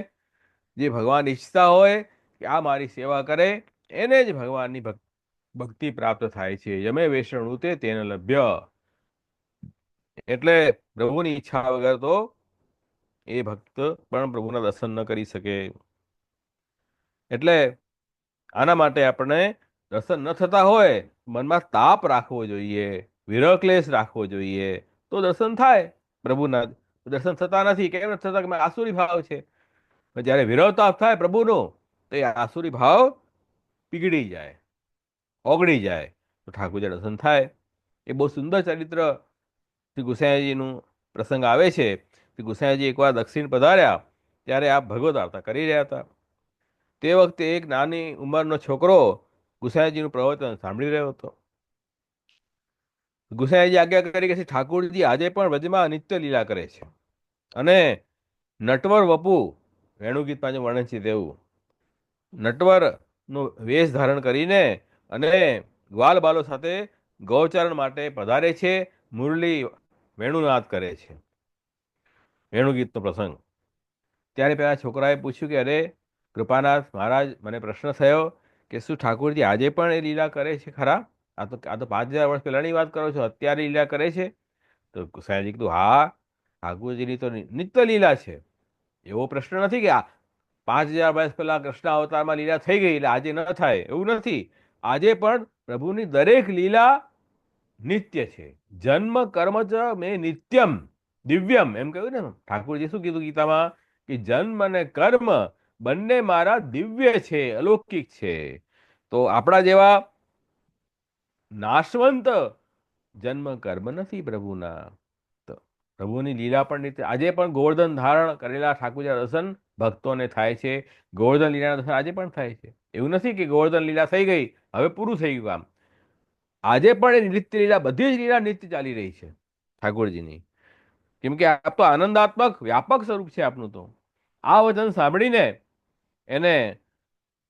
જે ભગવાન ઈચ્છતા હોય કે આ મારી સેવા કરે, એને જ ભગવાનની ભક્તિ પ્રાપ્ત થાય છે. યમે વૈષ્ણુતે તેને લભ્ય. એટલે પ્રભુની ઈચ્છા વગર તો એ ભક્ત પણ પ્રભુના દર્શન ન કરી શકે. એટલે આના માટે આપણે દર્શન ન થતા હોય, મનમાં તાપ રાખવો જોઈએ, વિરહક્લેશ રાખવો જોઈએ, તો દર્શન થાય પ્રભુના. દર્શન થતા નથી. કેમ નથી થતા? કે આસુરી ભાવ છે. જ્યારે વિરહ તાપ થાય પ્રભુનો, તો એ આસુરી ભાવ પીગળી જાય, ઓગળી જાય, તો ઠાકોરજી દર્શન થાય. એ બહુ સુંદર ચરિત્ર શ્રી ગુસાઈજીનું પ્રસંગ આવે છે. શ્રી ગુસાઈજી એકવાર દક્ષિણ પધાર્યા, ત્યારે આ ભગવદ વાર્તા કરી રહ્યા હતા. તે વખતે એક નાની ઉંમરનો છોકરો ગુસાઈજીનું પ્રવચન સાંભળી રહ્યો હતો. ગુસાઈજી આજ્ઞા કરી કે ઠાકોરજી આજે પણ વ્રજમાં નિત્ય લીલા કરે છે, અને નટવર વપુ, વેણુગીતમાં જે વર્ણન છે તેવું નટવરનો વેશ ધારણ કરીને અને ગ્વાલ બાલો સાથે ગૌચરણ માટે પધારે છે, મુરલી વેણુનાદ કરે છે, વેણુગીતનો પ્રસંગ. ત્યારે પેલા છોકરાએ પૂછ્યું કે અરે કૃપાનાથ મહારાજ, મને પ્રશ્ન થયો કે શું ઠાકોરજી આજે પણ એ લીલા કરે છે ખરા? આ તો 5000 વર્ષ પહેલાની વાત કરો છો, અત્યારે લીલા કરે છે? તો ગુસાઈજી કીધું હા, ઠાકોરજીની તો નિત્ય લીલા છે. એવો પ્રશ્ન નથી કે 5000 વર્ષ પહેલા કૃષ્ણ અવતારમાં લીલા થઈ ગઈ એટલે આજે ન થાય, એવું નથી. આજે પણ પ્રભુની દરેક લીલા નિત્ય છે. જન્મ કર્મ ચ મે નિત્યમ દિવ્યમ, એમ કહ્યું ને. ઠાકોરજી શું કીધું ગીતામાં? કે જન્મ અને કર્મ બંને મારા દિવ્ય છે, અલૌકિક છે. તો આપણા જેવા નાશવંત જન્મ કર્મ નથી પ્રભુના. તો પ્રભુની લીલા પણ રીતે આજે પણ ગોવર્ધન ધારણ કરેલા ઠાકોરજી દર્શન ભક્તોને થાય છે. ગોવર્ધન લીલાના દર્શન આજે પણ થાય છે. એવું નથી કે ગોવર્ધન લીલા થઈ ગઈ હવે પૂરું થઈ ગયું કામ. આજે પણ એ નિત્ય લીલા, બધી જ લીલા નિત્ય ચાલી રહી છે ઠાકોરજીની. કેમ કે આ તો આનંદાત્મક વ્યાપક સ્વરૂપ છે આપનું. તો આ વચન સાંભળીને એને,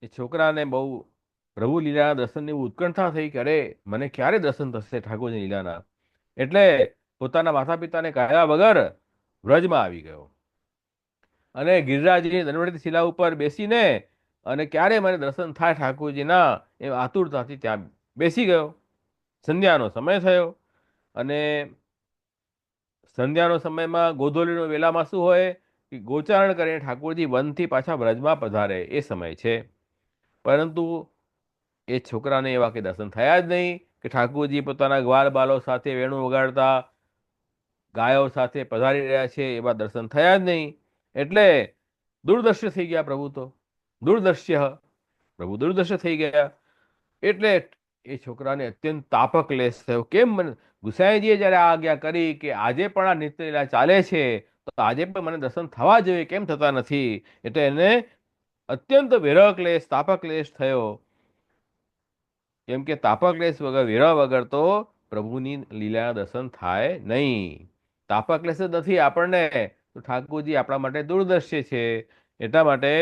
એ છોકરાને બહુ પ્રભુ લીલાના દર્શનની ઉત્કંઠા થઈ કે અરે મને ક્યારે દર્શન થશે ઠાકોરજી લીલાના. એટલે પોતાના માતા પિતાને કહ્યા વગર વ્રજમાં આવી ગયો અને ગિરિરાજની દંડવતી શિલા ઉપર બેસીને અને ક્યારે મને દર્શન થાય ઠાકોરજીના એ આતુરતાથી ત્યાં બેસી ગયો. સંધ્યાનો સમય થયો અને સંધ્યાનો સમયમાં ગોધૂલીનો વેલામાં શું હોય કે ગોચારણ કરીને ઠાકોરજી વનથી પાછા વ્રજમાં પધારે એ સમય છે. પરંતુ એ છોકરાને એવા કે દર્શન થયા જ નહીં કે ઠાકોરજી પોતાના ગ્વાલ બાલો સાથે વેણુ વગાડતા ગાયો સાથે પધારી રહ્યા છે, એવા દર્શન થયા જ નહીં. એટલે દૂરદર્શી થઈ ગયા પ્રભુ, તો દૂરદર્શ્ય પ્રભુ દૂરદર્શી થઈ ગયા. એટલે એ છોકરાને અત્યંત તાપક લેશ થયો. કેમ મને ગુસાઈજીએ જ્યારે આ આજ્ઞા કરી કે આજે પણ આ નિત્યલીલા ચાલે છે, તો આજે પણ મને દર્શન થવા જોઈએ, કેમ થતા નથી? એટલે એને અત્યંત વિરહ ક્લેશ, તાપક ક્લેશ થયો. કેમ કે તાપક ક્લેશ વગર, વિરહ વગર તો પ્રભુની લીલાના દર્શન થાય નહીં. તાપક ક્લેશ જ નથી આપણને, તો ઠાકોરજી આપણા માટે દૂરદર્શી છે. એટલા માટે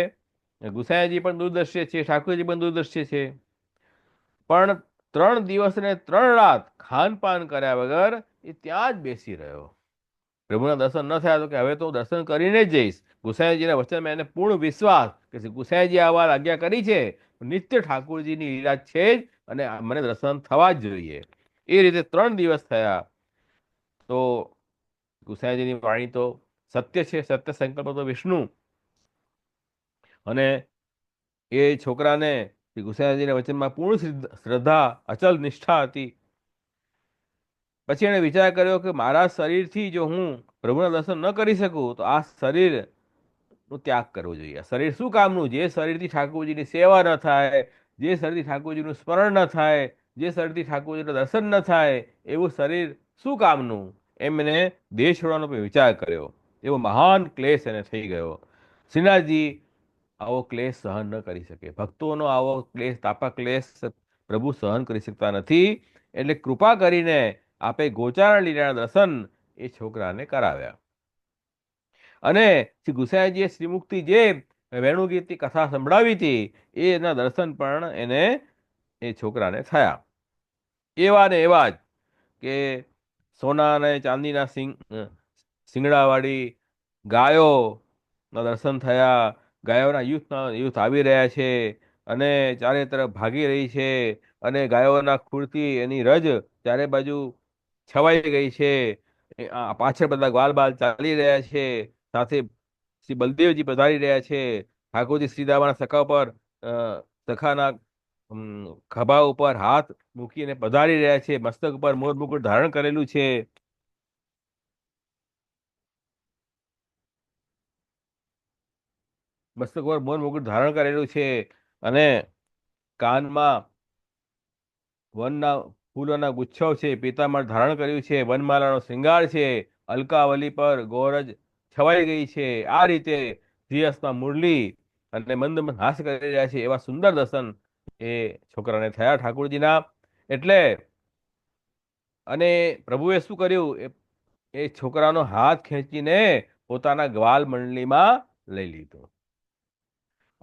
ગુસાઈજી પણ દૂરદર્શી છે, ઠાકોરજી પણ દૂરદર્શી છે. પણ 3 દિવસ અને 3 રાત ખાનપાન કર્યા વગર એ ત્યાં જ બેસી રહ્યો. પ્રભુના દર્શન ન થયા તો કે હવે તો હું દર્શન કરીને જ જઈશ. ગુસાઈજીના વચનમાં એને પૂર્ણ વિશ્વાસ કે ગુસાઈજી આ વાત આજ્ઞા કરી છે, નિત્ય ઠાકોરજીની લીલા છે જ, અને મને દર્શન થવા જ જોઈએ. એ રીતે 3 દિવસ થયા. તો ગુસાઈજીની વાણી તો સત્ય છે, સત્ય સંકલ્પ તો વિષ્ણુ. અને એ છોકરાને ગુસાઈજીના વચનમાં પૂર્ણ શ્રદ્ધા, અચલ નિષ્ઠા હતી. પછી એણે વિચાર કર્યો કે મારા શરીરથી જો હું પ્રભુના દર્શન ન કરી શકું, તો આ શરીરનો ત્યાગ કરવો જોઈએ. શરીર શું કામનું? જે શરીરથી ઠાકોરજીની સેવા ન થાય, જે શરીરથી ઠાકોરજીનું સ્મરણ ન થાય, જે શરીરથી ઠાકોરજીનું દર્શન ન થાય, એવું શરીર શું કામનું? એમ એને દેહ છોડવાનો પણ વિચાર કર્યો. એવો મહાન ક્લેશ એને થઈ ગયો. શ્રીનાથજી આવો ક્લેશ સહન ન કરી શકે. ભક્તોનો આવો ક્લેશ, તાપક ક્લેશ પ્રભુ સહન કરી શકતા નથી. એટલે કૃપા કરીને આપે ગોચાર લીલાના દર્શન એ છોકરાને કરાવ્યા. અને શ્રી ગુસાઈજીએ શ્રીમુક્તિ જે વેણુગીતની કથા સંભળાવી હતી, એના દર્શન પણ એને એ છોકરાને થયા. એવા ને એવા જ કે સોના અને ચાંદીના શિંગડાવાળી ગાયોના દર્શન થયા. ગાયોના યુથ આવી રહ્યા છે અને ચારે તરફ ભાગી રહી છે, અને ગાયોના ખૂરથી એની રજ ચારે બાજુ છવાઈ ગઈ છે. પાછળ બધા ગ્વાલ બાલ ચાલી રહ્યા છે. સાથે શ્રી બલદેવજી પધારી રહ્યા છે. ઠાકોરજી શ્રીદામાના સખા ઉપર સખાના ખભા ઉપર હાથ મૂકીને પધારી રહ્યા છે. મસ્તક ઉપર મોર મુકુટ ધારણ કરેલું છે. મસ્તક ઉપર મોર મુકુટ ધારણ કરેલું છે, અને કાનમાં વનના ફૂલોના ગુચ્છો છે. પીતાંબર ધારણ કર્યું છે. વનમાલાનો શૃંગાર છે. અલકાવલી પર ગોરજ છવાઈ ગઈ છે. આ રીતે શ્રીહસ્તમાં મુરલી અને મંદ મંદ હાસ્ય કરી રહ્યા છે. એવા સુંદર દર્શન એ છોકરાને થયા ઠાકોરજીના. એટલે અને પ્રભુએ શું કર્યું? એ છોકરાનો હાથ ખેંચીને પોતાના ગ્વાલ મંડળીમાં લઈ લીધો.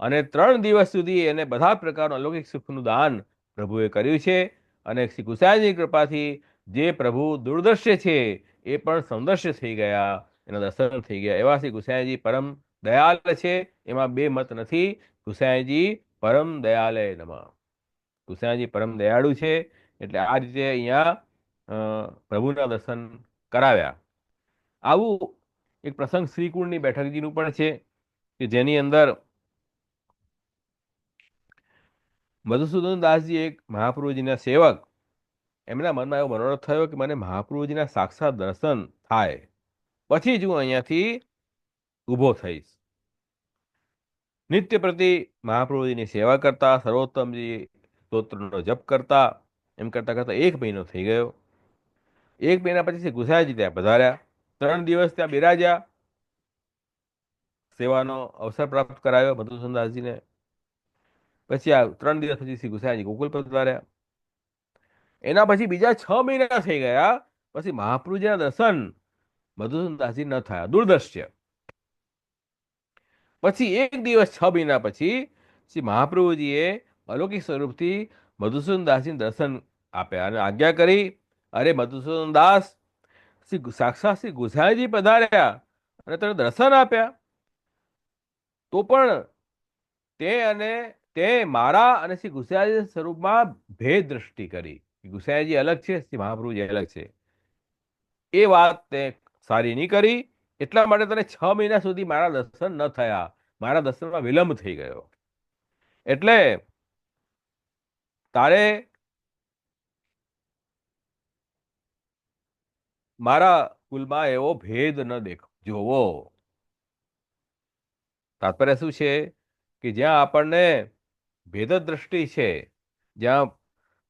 અને 3 દિવસ સુધી એને બધા પ્રકારનું અલૌકિક સુખનું દાન પ્રભુએ કર્યું છે. અને શ્રી ગુસાઈની કૃપાથી જે પ્રભુ દૂરદર્શી છે, એ પણ સમદર્શી થઈ ગયા, એના દર્શન થઈ ગયા. એવા શ્રી ગુસાઈજી પરમ દયાલ છે, એમાં બે મત નથી. ગુસાઈજી પરમ દયાલે નમઃ. ગુસાઈજી પરમ દયાળુ છે. એટલે આ રીતે અહીંયા પ્રભુના દર્શન કરાવ્યા. આવું એક પ્રસંગ શ્રીકુંડની બેઠકજીનું પણ છે, કે જેની અંદર મધુસૂદન દાસજી એક મહાપ્રભુજીના સેવક, એમના મનમાં એવો મનોરથ થયો કે મને મહાપ્રભુજીના સાક્ષાત દર્શન થાય, પછી જ હું અહીંયાથી ઊભો થઈશ. નિત્ય પ્રતિ મહાપ્રભુજીની સેવા કરતા, સર્વોત્તમજી સ્તોત્રનો જપ કરતા, એમ કરતા કરતા 1 મહિનો થઈ ગયો. 1 મહિના પછી ગુસાઈજી ત્યાં પધાર્યા. 3 દિવસ ત્યાં બિરાજ્યા. સેવાનો અવસર પ્રાપ્ત કરાયો મધુસૂદનદાસજીને. પછી આ 3 દિવસ પછી શ્રી ગુસાઈજી ગોકુલ પધાર્યા. એના પછી બીજા 6 મહિના થઈ ગયા. પછી મહાપ્રભુજીના દર્શન મધુસૂદનદાસજી ન થયા, દુર્દર્શ્ય. પછી 1 દિવસ 6 મહિના પછી શ્રી મહાપ્રભુજીએ અલૌકિક સ્વરૂપથી મધુસૂદનદાસજીને દર્શન આપ્યા અને આજ્ઞા કરી, અરે મધુસૂદનદાસ, સાક્ષાત શ્રી ગુસાઈજી પધાર્યા અને તને દર્શન આપ્યા, તો પણ તે મારા અને શ્રી ગુસાઈજી સ્વરૂપમાં ભેદ દ્રષ્ટિ કરી. ગુસાઈજી અલગ છે, શ્રી મહાપ્રભુજી અલગ છે. એ વાત તે સારી નહીં કરી. એટલા માટે તને 6 મહિના સુધી મારા દર્શન ન થયા, મારા દર્શનમાં વિલંબ થઈ ગયો. એટલે તારે મારા કુલમાં એવો ભેદ ન જોવો. તાત્પર્ય શું છે કે જ્યાં આપણને ભેદ દ્રષ્ટિ છે, જ્યાં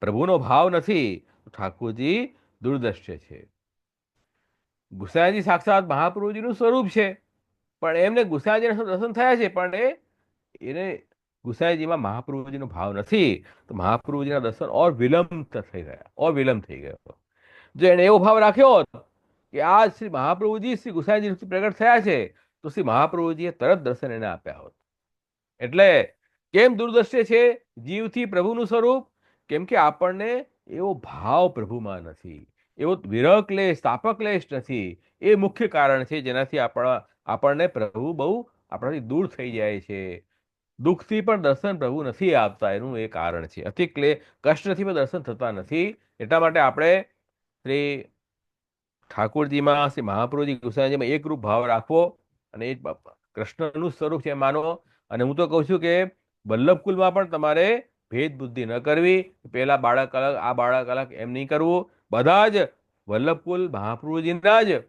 પ્રભુનો ભાવ નથી, ઠાકોરજી દૂરદ્રષ્ટિ છે. ગુસાઈજી સાક્ષાત મહાપ્રભુજીનું સ્વરૂપ છે, પણ એમને ગુસાઈજીના દર્શન થયા છે, પણ એને ગુસાઈજીમાં મહાપ્રભુજીનો ભાવ નથી, તો મહાપ્રભુજીના દર્શન ઓર વિલંબ થઈ ગયા, ઓર વિલંબ થઈ ગયો. જો એને એવો ભાવ રાખ્યો હોત કે આ શ્રી મહાપ્રભુજી શ્રી ગુસાઈજી પ્રગટ થયા છે, તો શ્રી મહાપ્રભુજીએ તરત દર્શન એને આપ્યા હોત. એટલે કેમ દૂરદ્રષ્ટિ છે જીવથી પ્રભુનું સ્વરૂપ? કેમ કે આપણને એવો ભાવ પ્રભુમાં નથી, એવો વિરહ ક્લેશ તાપક ક્લેશ નથી. એ મુખ્ય કારણ છે જેનાથી આપણને પ્રભુ બહુ આપણાથી દૂર થઈ જાય છે. દુઃખથી પણ દર્શન પ્રભુ નથી આપતા, એનું એ કારણ છે. અતિ કષ્ટથી પણ દર્શન થતા નથી. એટલા માટે આપણે શ્રી ઠાકોરજીમાં શ્રી મહાપ્રભુજી ગુસાઈજીમાં એક રૂપ ભાવ રાખવો, અને એ કૃષ્ણનું સ્વરૂપ છે માનો. અને હું તો કહું છું કે વલ્લભકુલમાં પણ તમારે ભેદ બુદ્ધિ ન કરવી, પેલા બાળક અલગ આ બાળક અલગ એમ નહીં કરવું. બધા જ વલ્લભકુલ મહાપ્રભુજીના જ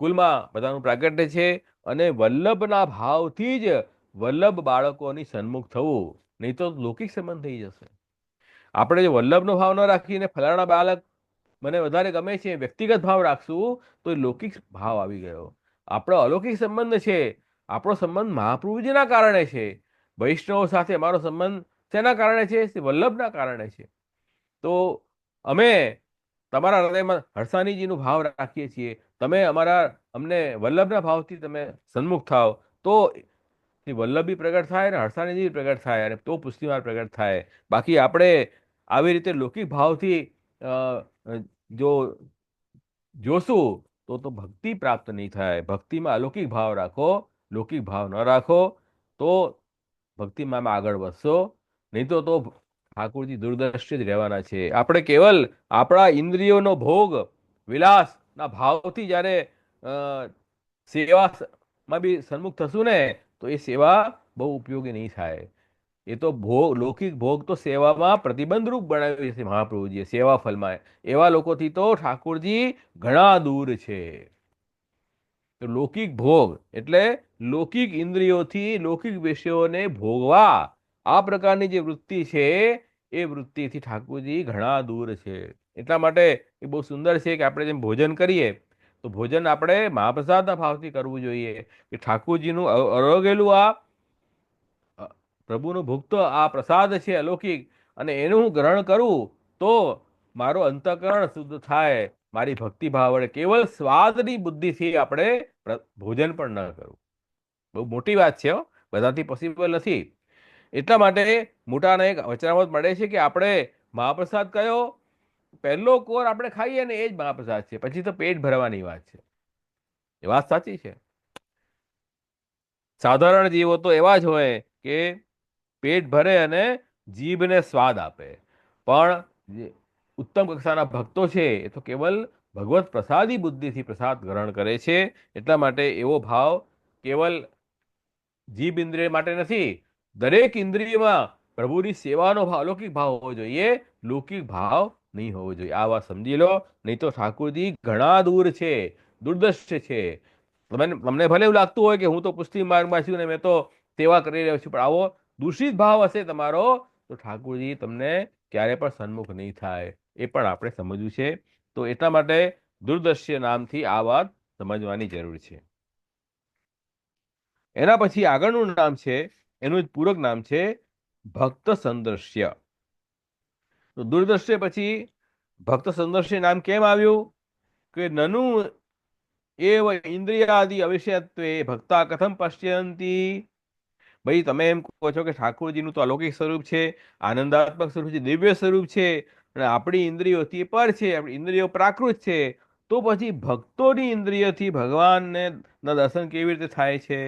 કુલમાં બધાનું પ્રાગટ્ય છે, અને વલ્લભના ભાવથી જ વલ્લભ બાળકોની સન્મુખ થવું, નહીં તો લૌકિક સંબંધ થઈ જશે. આપણે જો વલ્લભનો ભાવ ન રાખીને ફલાણા બાળક મને વધારે ગમે છે વ્યક્તિગત ભાવ રાખશું, તો એ લૌકિક ભાવ આવી ગયો. આપણો અલૌકિક સંબંધ છે, આપણો સંબંધ મહાપ્રભુજીના કારણે છે. વૈષ્ણવ સાથે અમારો સંબંધ શેના કારણે છે? વલ્લભના કારણે છે. તો અમે તમારા હૃદયમાં હરસાણીજીનો ભાવ રાખીએ છીએ, તમે અમને વલ્લભના ભાવથી તમે સન્મુખ થાવ, તો વલ્લભી પ્રગટ થાય અને હરસાણીજી પ્રગટ થાય, અને તો પુષ્ટિમાર્ગ પ્રગટ થાય. બાકી આપણે આવી રીતે લૌકિક ભાવથી જો જોશું તો ભક્તિ પ્રાપ્ત નહીં થાય. ભક્તિમાં અલૌકિક ભાવ રાખો, લૌકિક ભાવ ન રાખો, તો ભક્તિમાં આગળ વધશો. નહીં તો ઠાકોરજી દૂરદ્રષ્ટિ જ રહેવાના છે. આપણે કેવલ આપણા ઇન્દ્રિયોનો ભોગ વિલાસના ભાવથી જ્યારે સેવામાં બી સન્મુખ થશું ને, તો એ સેવા બહુ ઉપયોગી નહીં થાય. એ તો લૌકિક ભોગ તો સેવામાં પ્રતિબંધ રૂપ બનાવ્યું છે મહાપ્રભુજીએ, સેવા ફલમાં. એવા લોકોથી તો ઠાકોરજી ઘણા દૂર છે. તો લૌકિક ભોગ એટલે લૌકિક ઇન્દ્રિયોથી લૌકિક વિષયોને ભોગવા, આ પ્રકારની જે વૃત્તિ છે, એ વૃત્તિથી ઠાકોરજી ઘણા દૂર છે. એટલા માટે એ બહુ સુંદર છે કે આપણે જેમ ભોજન કરીએ, તો ભોજન આપણે મહાપ્રસાદના ભાવથી કરવું જોઈએ, કે ઠાકોરજીનું અરોગેલું આ પ્રભુનું ભુક્ત આ પ્રસાદ છે અલૌકિક, અને એનું હું ગ્રહણ કરું તો મારો અંતઃકરણ શુદ્ધ થાય, મારી ભક્તિભાવ વડે. કેવલ સ્વાદની બુદ્ધિથી આપણે ભોજન પણ ન કરવું, બહુ મોટી વાત છે. બધાથી પોસિબલ નથી. એટલા માટે મોટાને એક વચનામત મળે છે કે આપણે મહાપ્રસાદ કયો પહેલો કોર આપણે ખાઈએ ને, એ જ મહાપ્રસાદ છે. પછી તો પેટ ભરવાની વાત છે. એ વાત સાચી છે. સાધારણ જીવો તો એવા જ હોય કે પેટ ભરે અને જીભને સ્વાદ આપે, પણ જે ઉત્તમ કક્ષાના ભક્તો છે એ તો કેવલ ભગવત પ્રસાદી બુદ્ધિથી પ્રસાદ ગ્રહણ કરે છે. એટલા માટે એવો ભાવ કેવલ જીભ ઇન્દ્રિય માટે નથી, દરેક ઇન્દ્રિયમાં પ્રભુની સેવાનો ભાવ અલૌકિક ભાવ હોવો જોઈએ, લૌકિક ભાવ નહીં હોવો જોઈએ. આ વાત સમજી લો, નહીં તો ઠાકોરજી ઘણા દૂર છે, દુર્દર્શ છે. તમને ભલે એવું લાગતું હોય કે હું તો પુષ્ટિ માર્ગમાં છું ને મેં તો સેવા કરી રહ્યો છું, પણ આવો દૂષિત ભાવ હશે તમારો, તો ઠાકોરજી તમને ક્યારે પણ સન્મુખ નહીં થાય. એ પણ આપણે સમજવું છે. તો એટલા માટે દૂરદર્શ્ય નામથી આ વાત સમજવાની જરૂર છે. એના પછી આગળનું નામ છે, એનું જ પૂરક નામ છે ભક્ત સંદર્શ્ય. તો દૂરદ્રશ્ય પછી ભક્ત સંદર્શ્ય નામ કેમ આવ્યું? કે નનુ એવ ઇન્દ્રિયાદિ અવિષયત્વે ભક્તા કથમ પશ્યંતી. ભાઈ તમે એમ કહો છો કે ઠાકોરજીનું તો અલૌકિક સ્વરૂપ છે, આનંદાત્મક સ્વરૂપ છે, દિવ્ય સ્વરૂપ છે, અને આપણી ઇન્દ્રિયોથી પર છે, આપણી ઇન્દ્રિયો પ્રાકૃત છે, તો પછી ભક્તોની ઇન્દ્રિયથી ભગવાનને ના દર્શન કેવી રીતે થાય છે?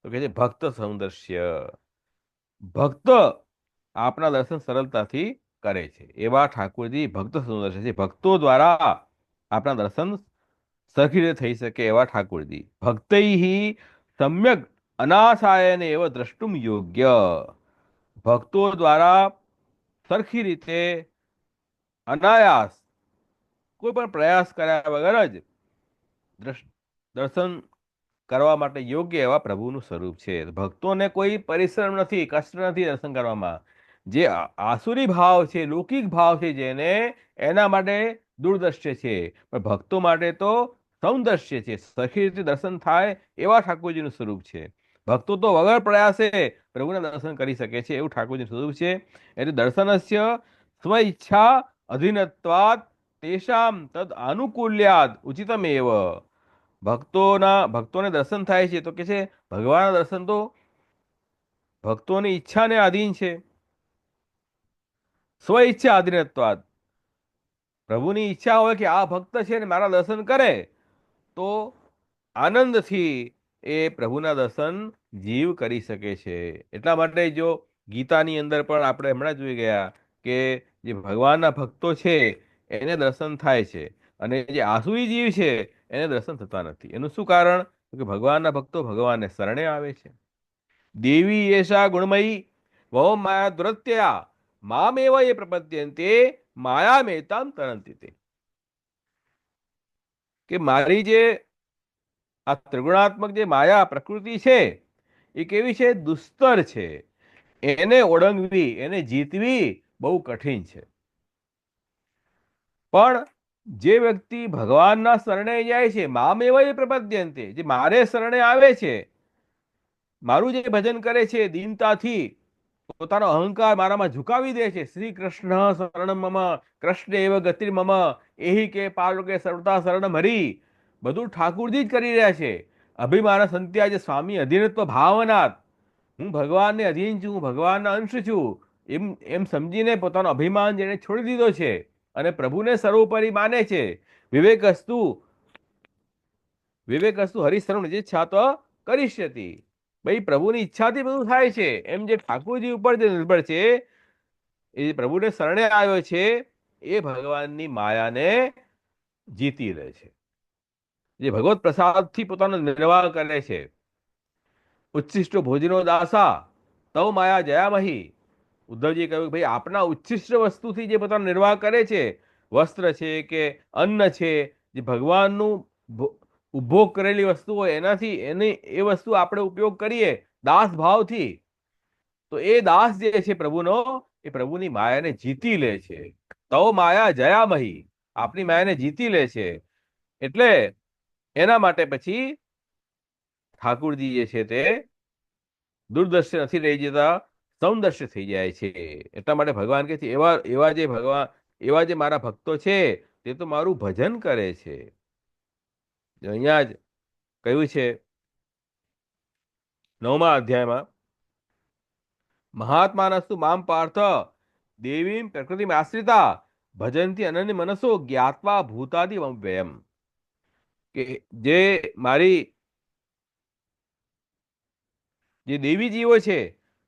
તો કે છે ભક્ત સૌંદર્ય. ભક્ત આપના દર્શન સરળતાથી કરે છે, એવા ઠાકોરજી ભક્ત સૌંદર્ય છે. ભક્તો દ્વારા આપણા દર્શન સરખી રીતે થઈ શકે એવા ઠાકોરજી. ભક્તૈ સમ્યક અનાસાયને એવ દ્રષ્ટુમ યોગ્ય. ભક્તો દ્વારા સરખી રીતે અનાયાસ કોઈ પણ પ્રયાસ કર્યા વગર જ દર્શન કરવા માટે યોગ્ય એવા પ્રભુનું સ્વરૂપ છે. ભક્તોને કોઈ પરિશ્રમ નથી, કષ્ટ નથી દર્શન કરવામાં. જે આસુરી ભાવ છે, લૌકિક ભાવ છે જેને, એના માટે દુર્દશ્ય છે, પણ ભક્તો માટે તો સૌંદર્ય છે. સરખી રીતે દર્શન થાય એવા ઠાકોરજીનું સ્વરૂપ છે. ભક્તો તો વગર પ્રયાસે પ્રભુના દર્શન કરી શકે છે એવું ઠાકોરજીનું સ્વરૂપ છે. એટલે દર્શનસ્ય સ્વ ઈચ્છા અધીનત્વાદ તેષામ તદ આનુકૂલ્યાદ ઉચિતમેવ. ભક્તોને દર્શન થાય છે તો કે છે ભગવાનના દર્શન તો ભક્તોની ઈચ્છાને આધીન છે. સ્વ ઈચ્છા આધીનત્વાદ, પ્રભુની ઈચ્છા હોય કે આ ભક્ત છે ને મારા દર્શન કરે તો આનંદથી એ પ્રભુના દર્શન જીવ કરી શકે છે. એટલા માટે જો ગીતાની અંદર પણ આપણે હમણાં જોઈ ગયા કે જે ભગવાનના ભક્તો છે એને દર્શન થાય છે, અને જે આસુરી જીવ છે એને દર્શન થતા નથી. એનું શું કારણ? કે ભગવાનના ભક્તો ભગવાનને શરણે આવે છે. દેવી એશા ગુણમયી વહો માયા દુરત્યયા મામેવ એ પ્રપદ્યંતે માયામેતામ તરંતિ તે. કે મારી જે આ ત્રિગુણાત્મક જે માયા પ્રકૃતિ છે એ કેવી છે? દુસ્તર છે. એને ઓળંગવી, એને જીતવી બહુ કઠિન છે. પણ જે વ્યક્તિ ભગવાનના શરણે જાય છે, મામેવ એ પ્રપદ્યંતે, જે મારે શરણે આવે છે, મારું જે ભજન કરે છે દીનતાથી, પોતાનો અહંકાર મારામાં ઝુકાવી દે છે, શ્રી કૃષ્ણ શરણમ મમ કૃષ્ણ એવ ગતિ મમ એહી કે પાલોકે સર્વતા શરણમ હરી, બધું ઠાકુરજી જ કરી રહ્યા છે. અભિમાન સંત્યા જે સ્વામી અધીનત્વ ભાવનાથ, હું ભગવાનને અધીન છું, હું ભગવાનના અંશ છું, એમ એમ સમજીને પોતાનો અભિમાન જેને છોડી દીધો છે અને પ્રભુને સર્વોપરી માને છે. વિવેકસ્તુ વિવેકસ્તુ હરિશરણ જે ઈચ્છા તો કરીષ્યતિ. ભાઈ પ્રભુની ઈચ્છાથી બધું થાય છે. એમ જે ઠાકોરજી ઉપર જે નિર્ભર છે, એ પ્રભુને શરણે આવ્યો છે, એ ભગવાનની માયાને જીતી લે છે. જે ભગવત પ્રસાદથી પોતાનો નિર્વાહ કરે છે. ઉચ્છિષ્ટ ભોજનો દાસા તવ માયા જયામહી. ઉદ્ધવજીએ કહ્યું ભાઈ આપના ઉચ્છિષ્ટ વસ્તુથી જે પોતાનો નિર્વાહ કરે છે, વસ્ત્ર છે કે અન્ન છે, જે ભગવાનનું ઉપભોગ કરેલી વસ્તુ હોય એનાથી એની એ વસ્તુ આપણે ઉપયોગ કરીએ દાસ ભાવથી, તો એ દાસ જે છે પ્રભુનો, એ પ્રભુની માયાને જીતી લે છે. તવ માયા જયામહી, આપની માયાને જીતી લે છે. એટલે એના માટે પછી ઠાકુરજી જે છે તે દુર્દર્શન નથી રહી જતા, સૌંદર્ય થઈ જાય છે. એટલા માટે ભગવાન કહે છે એવા એવા જે ભગવાન, એવા જે મારા ભક્તો છે તે તો મારું ભજન કરે છે. અહીંયા જ કહ્યું છે 9મા અધ્યાયમાં, મહાત્માનસ્તુ મામ પાર્થ દેવીમ પ્રકૃતિમ આશ્રિતા ભજનથી અનન્ય મનસો જ્ઞાત્વા ભૂતાદિ વ્યયમ. કે જે મારી જે દેવી જીવો છે,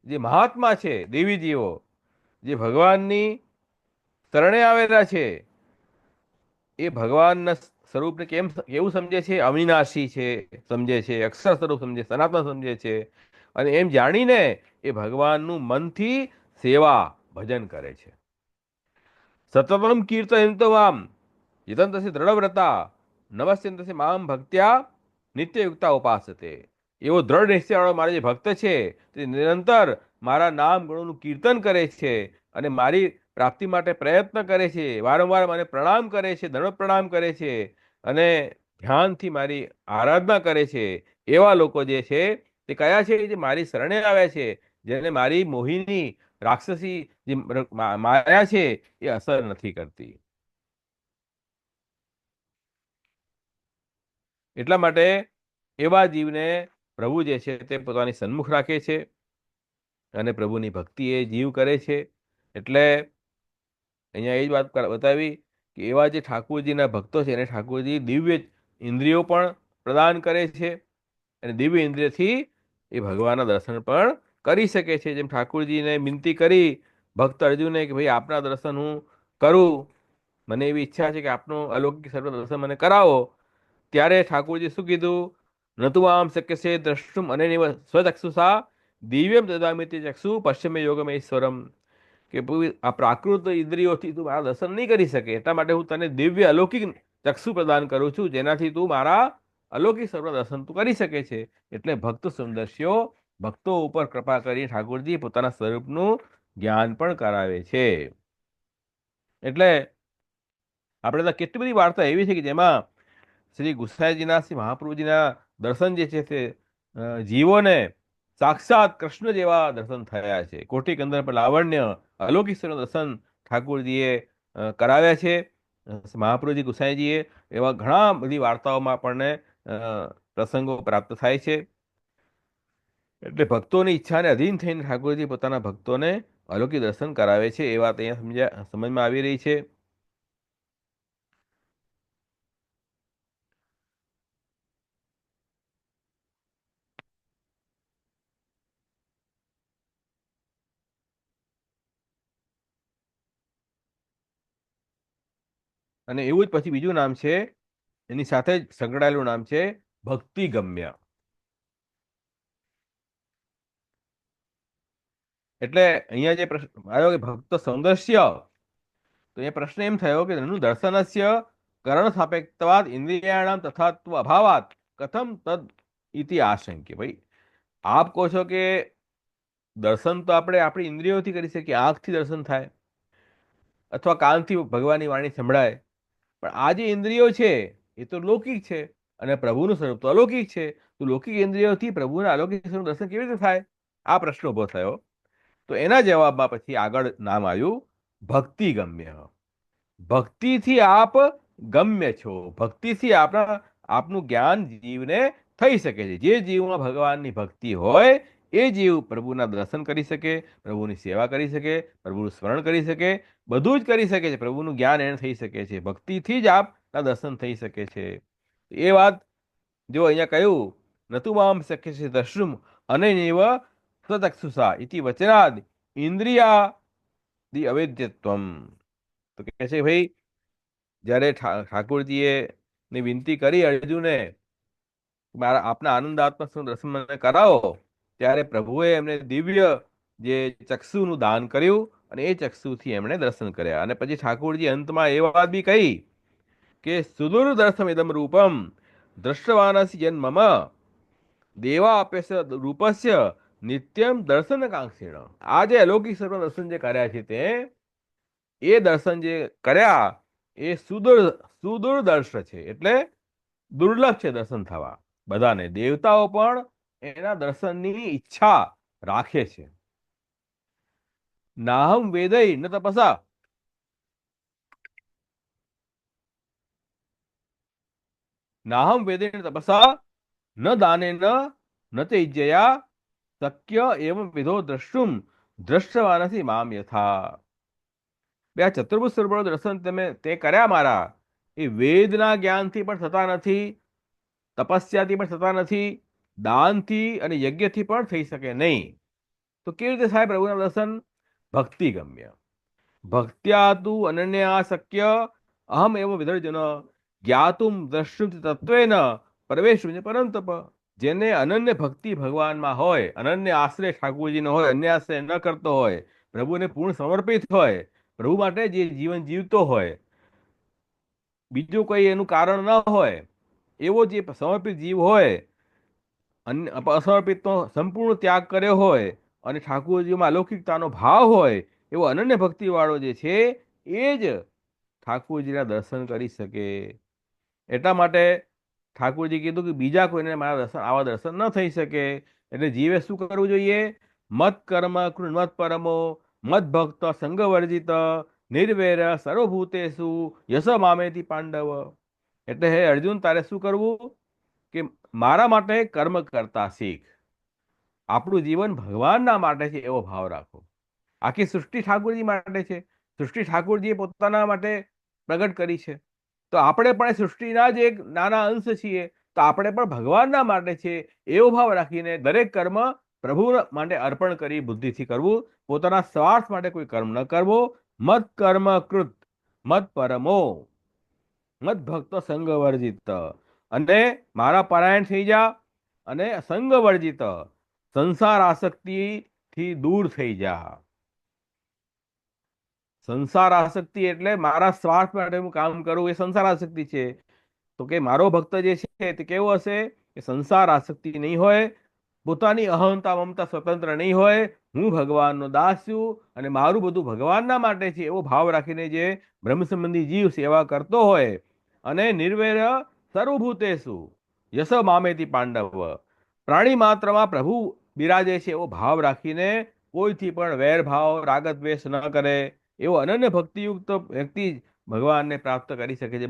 જે મહાત્મા છે, દેવી જીવો જે ભગવાનની શરણે આવેલા છે, એ ભગવાનના સ્વરૂપને કેવું સમજે છે? અવિનાશી છે સમજે છે, અક્ષર સ્વરૂપ સમજે, સનાતન સમજે છે. અને એમ જાણીને એ ભગવાનનું મનથી સેવા ભજન કરે છે. સતતમ કીર્તયંતો મામ યતંતસ્ય દ્રઢવ્રતા નમસ્યંતસ્ય મામ ભક્ત્યા નિત્યયુક્તા ઉપાસતે. એવો દ્રઢ નિશ્ચયવાળો મારા જે ભક્ત છે તે નિરંતર મારા નામ ગુણોનું કીર્તન કરે છે અને મારી પ્રાપ્તિ માટે પ્રયત્ન કરે છે, વારંવાર મને પ્રણામ કરે છે, દંડ પ્રણામ કરે છે અને ધ્યાનથી મારી આરાધના કરે છે. એવા લોકો જે છે તે કયા છે? જે મારી શરણે આવ્યા છે, જેને મારી મોહિની રાક્ષસી જે માયા છે એ અસર નથી કરતી. એટલા માટે એવા જીવને પ્રભુ જે છે તે પોતાની સન્મુખ રાખે છે અને પ્રભુની ભક્તિ એ જીવ કરે છે. એટલે અહીંયા એ જ વાત બતાવી કે એવા જે ઠાકોરજીના ભક્તો છે એને ઠાકોરજી દિવ્ય ઇન્દ્રિયો પણ પ્રદાન કરે છે, અને દિવ્ય ઇન્દ્રિયથી એ ભગવાનના દર્શન પણ કરી શકે છે. જેમ ઠાકોરજીને વિનંતી કરી ભક્ત અર્જુને કે ભાઈ આપના દર્શન હું કરું, મને એવી ઈચ્છા છે કે આપનું અલૌકિક સર્વ દર્શન મને કરાવો, ત્યારે ઠાકોરજી શું કીધું? નતુ આમ શક્ય છે દ્રષ્ટુમ અને સ્વચક્ષુષા દિવ્યમ દદામિતિ ચક્ષુ પશ્ચિમે યોગમેશ્વરમ. કે આ પ્રાકૃત ઇન્દ્રિયોથી તું મારા દર્શન નહીં કરી શકે, એટલા માટે હું તને દિવ્ય અલૌકિક ચક્ષુ પ્રદાન કરું છું, જેનાથી તું મારા અલૌકિક સ્વરૂપના દર્શન તું કરી શકે છે. એટલે ભક્ત સમદર્શીઓ ભક્તો ઉપર કૃપા કરી ઠાકોરજી પોતાના સ્વરૂપનું જ્ઞાન પણ કરાવે છે. એટલે આપણે તો કેટલી બધી વાર્તા એવી છે કે જેમાં શ્રી ગુસાઈજીના શ્રી મહાપ્રભુજીના દર્શન જે છે તે જીવોને સાક્ષાત કૃષ્ણ જેવા દર્શન થયા છે. કોટી કંદર પર લાવણ્ય અલૌકિક સ્વરૂપના દર્શન ઠાકોરજીએ કરાવ્યા છે. મહાપ્રભુજી ગુસાઈજીએ એવા ઘણા બધી વાર્તાઓમાં આપણને પ્રસંગો પ્રાપ્ત થાય છે. એટલે ભક્તોની ઈચ્છાને અધીન થઈને ઠાકોરજી પોતાના ભક્તોને અલૌકિક દર્શન કરાવે છે. એ વાત અહીંયા સમજમાં આવી રહી છે. અને એવું જ પછી બીજું નામ છે, એની સાથે જ સંકળાયેલું નામ છે ભક્તિ ગમ્ય. એટલે અહીંયા જે પ્રશ્ન આવ્યો કે ભક્ત સૌંદર્ય, તો એ પ્રશ્ન એમ થયો કે નनु દર્શનસ્ય કરણ સાપેક્ષવાદ ઇન્દ્રિયાણામ તથાત્વ અભાવાત કથમ તદ ઇતિ આશંક્ય. ભાઈ આપ કહો છો કે દર્શન તો આપણે આપણી ઇન્દ્રિયોથી કરી શકીએ, આંખથી દર્શન થાય અથવા કાનથી ભગવાનની વાણી સંભળાય, પણ આ જે ઇન્દ્રિયો છે એ તો લૌકિક છે અને પ્રભુનું સ્વરૂપ તો અલૌકિક છે. તો લૌકિક ઇન્દ્રિયોથી પ્રભુના અલૌકિક સ્વરૂપ દર્શન કેવી રીતે થાય? આ પ્રશ્ન ઉભો થયો. તો એના જવાબમાં પછી આગળ નામ આવ્યું ભક્તિ ગમ્ય. ભક્તિથી આપ ગમ્ય છો. ભક્તિથી આપનું જ્ઞાન જીવને થઈ શકે છે. જે જીવમાં ભગવાનની ભક્તિ હોય એ જીવ પ્રભુના દર્શન કરી શકે, પ્રભુની સેવા કરી શકે, પ્રભુનું સ્મરણ કરી શકે, બધું જ કરી શકે છે. પ્રભુનું જ્ઞાન એને થઈ શકે છે. ભક્તિથી જ આપના દર્શન થઈ શકે છે. એ વાત જો અહીંયા કહ્યું નતુ મામ શક્ય છે દર્શુમ અનૈવ સ્વચક્ષુષા ઇતિ વચનાદ ઇન્દ્રિયાદિ અવેદ્યત્વમ. તો કહે છે ભાઈ જ્યારે ઠાકોરજીએ ની વિનંતી કરી અર્જુને મારા આપના આનંદાત્મક દર્શન મને કરાવો, ત્યારે પ્રભુએ એમને દિવ્ય જે ચક્ષુનું દાન કર્યું અને એ ચક્ષુથી એમણે દર્શન કર્યા. અને પછી ઠાકોરજી અંતમાં એ વાત બી કહી કે સુદુર્દર્શમ ઇદમ રૂપમ દ્રષ્ટવાનસી જન્મમ દેવા અપ્યસ્ય રૂપસ્ય નિત્યમ દર્શન કાંક્ષીણ. આ જે અલૌકિક સર્વ દર્શન જે કર્યા છે તે એ દર્શન જે કર્યા એ સુદુર્દર્શ છે, એટલે દુર્લભ છે દર્શન થવા બધાને. દેવતાઓ પણ એના દર્શનની ઈચ્છા રાખે છે. નાહમ વેદય ન તપસા નાહમ વેદય તપસા ન દાનેન ન તેજ્યયા શક્ય એવં વિધો દ્રષ્ટુમ દ્રષ્ટવાનસી મામ યથા. બે આ ચતુર્ભુજ સ્વરૂપનું દર્શન તમે તે કર્યા મારા, એ વેદના જ્ઞાનથી પણ થતા નથી, તપસ્યાથી પણ થતા નથી, દાનથી અને યજ્ઞથી પણ થઈ શકે નહીં. તો કેવી રીતે થાય પ્રભુના દર્શન? ભક્તિ ગમ્ય. ભક્ત્યા તુ અનન્યા શક્ય અહમ એવ વિદર્જન જ્ઞાતુમ દ્રષ્ટુમ તત્વેન પ્રવેશુમ પરંતપ. જેને અનન્ય ભક્તિ ભગવાનમાં હોય, અનન્ય આશ્રય ઠાકોરજીનો હોય, અન્ય આશ્રય ન કરતો હોય, પ્રભુને પૂર્ણ સમર્પિત હોય, પ્રભુ માટે જે જીવન જીવતો હોય, બીજું કોઈ એનું કારણ ન હોય, એવો જે સમર્પિત જીવ હોય, અસમર્પિતનો સંપૂર્ણ ત્યાગ કર્યો હોય અને ઠાકોરજીમાં અલૌકિકતાનો ભાવ હોય, એવો અનન્ય ભક્તિવાળો જે છે એ જ ઠાકોરજીના દર્શન કરી શકે. એટલા માટે ઠાકોરજી કીધું કે બીજા કોઈને મારા દર્શન આવા દર્શન ન થઈ શકે. એટલે જીવે શું કરવું જોઈએ? મત કર્મ કૃન્મત પરમો મત ભક્ત સંગવર્જિત નિર્વૈર સર્વભૂતેષુ યશ મામેતિ પાંડવ. એટલે હે અર્જુન, તારે શું કરવું કે મારા માટે કર્મ કરતા શીખ. આપણું જીવન ભગવાનના માટે છે એવો ભાવ રાખો. આખી સૃષ્ટિ ઠાકોરજી માટે છે. સૃષ્ટિ ઠાકોરજીએ પોતાના માટે પ્રગટ કરી છે. તો આપણે પણ સૃષ્ટિના જ એક નાના અંશ છીએ. તો આપણે પણ ભગવાનના માટે છે એવો ભાવ રાખીને દરેક કર્મ પ્રભુ માટે અર્પણ કરી બુદ્ધિથી કરવું. પોતાના સ્વાર્થ માટે કોઈ કર્મ ન કરવો. મત કર્મ કૃત મત પરમો મત ભક્ત સંગ વર્જિત. અને મારા પરાયણ થઈ જા અને સંગ વર્જિત, સંસાર આસક્તિથી દૂર થઈ જા. સંસાર આસક્તિ એટલે મારા સ્વાર્થ માટે હું કામ કરું, એ સંસાર આસક્તિ છે. તો કે મારો ભક્ત જે છે તે કેવો હશે કે સંસાર આસક્તિ નહીં હોય, પોતાની અહંતા મમતા સ્વતંત્ર નહીં હોય, હું ભગવાનનો દાસ છું અને મારું બધું ભગવાનના માટે છે એવો ભાવ રાખીને જે બ્રહ્મ સંબંધી જીવ સેવા કરતો હોય અને નિર્વૈર સર્વભૂતેષુ યસ મામેતિ પાંડવ, પ્રાણી માત્રમાં પ્રભુ બિરાજે છે એવો ભાવ રાખીને કોઈથી પણ વેરભાવ રાગદ્વેષ ન કરે એવો અનન્ય ભક્તિયુક્ત વ્યક્તિ ભગવાનને પ્રાપ્ત કરી શકે છે.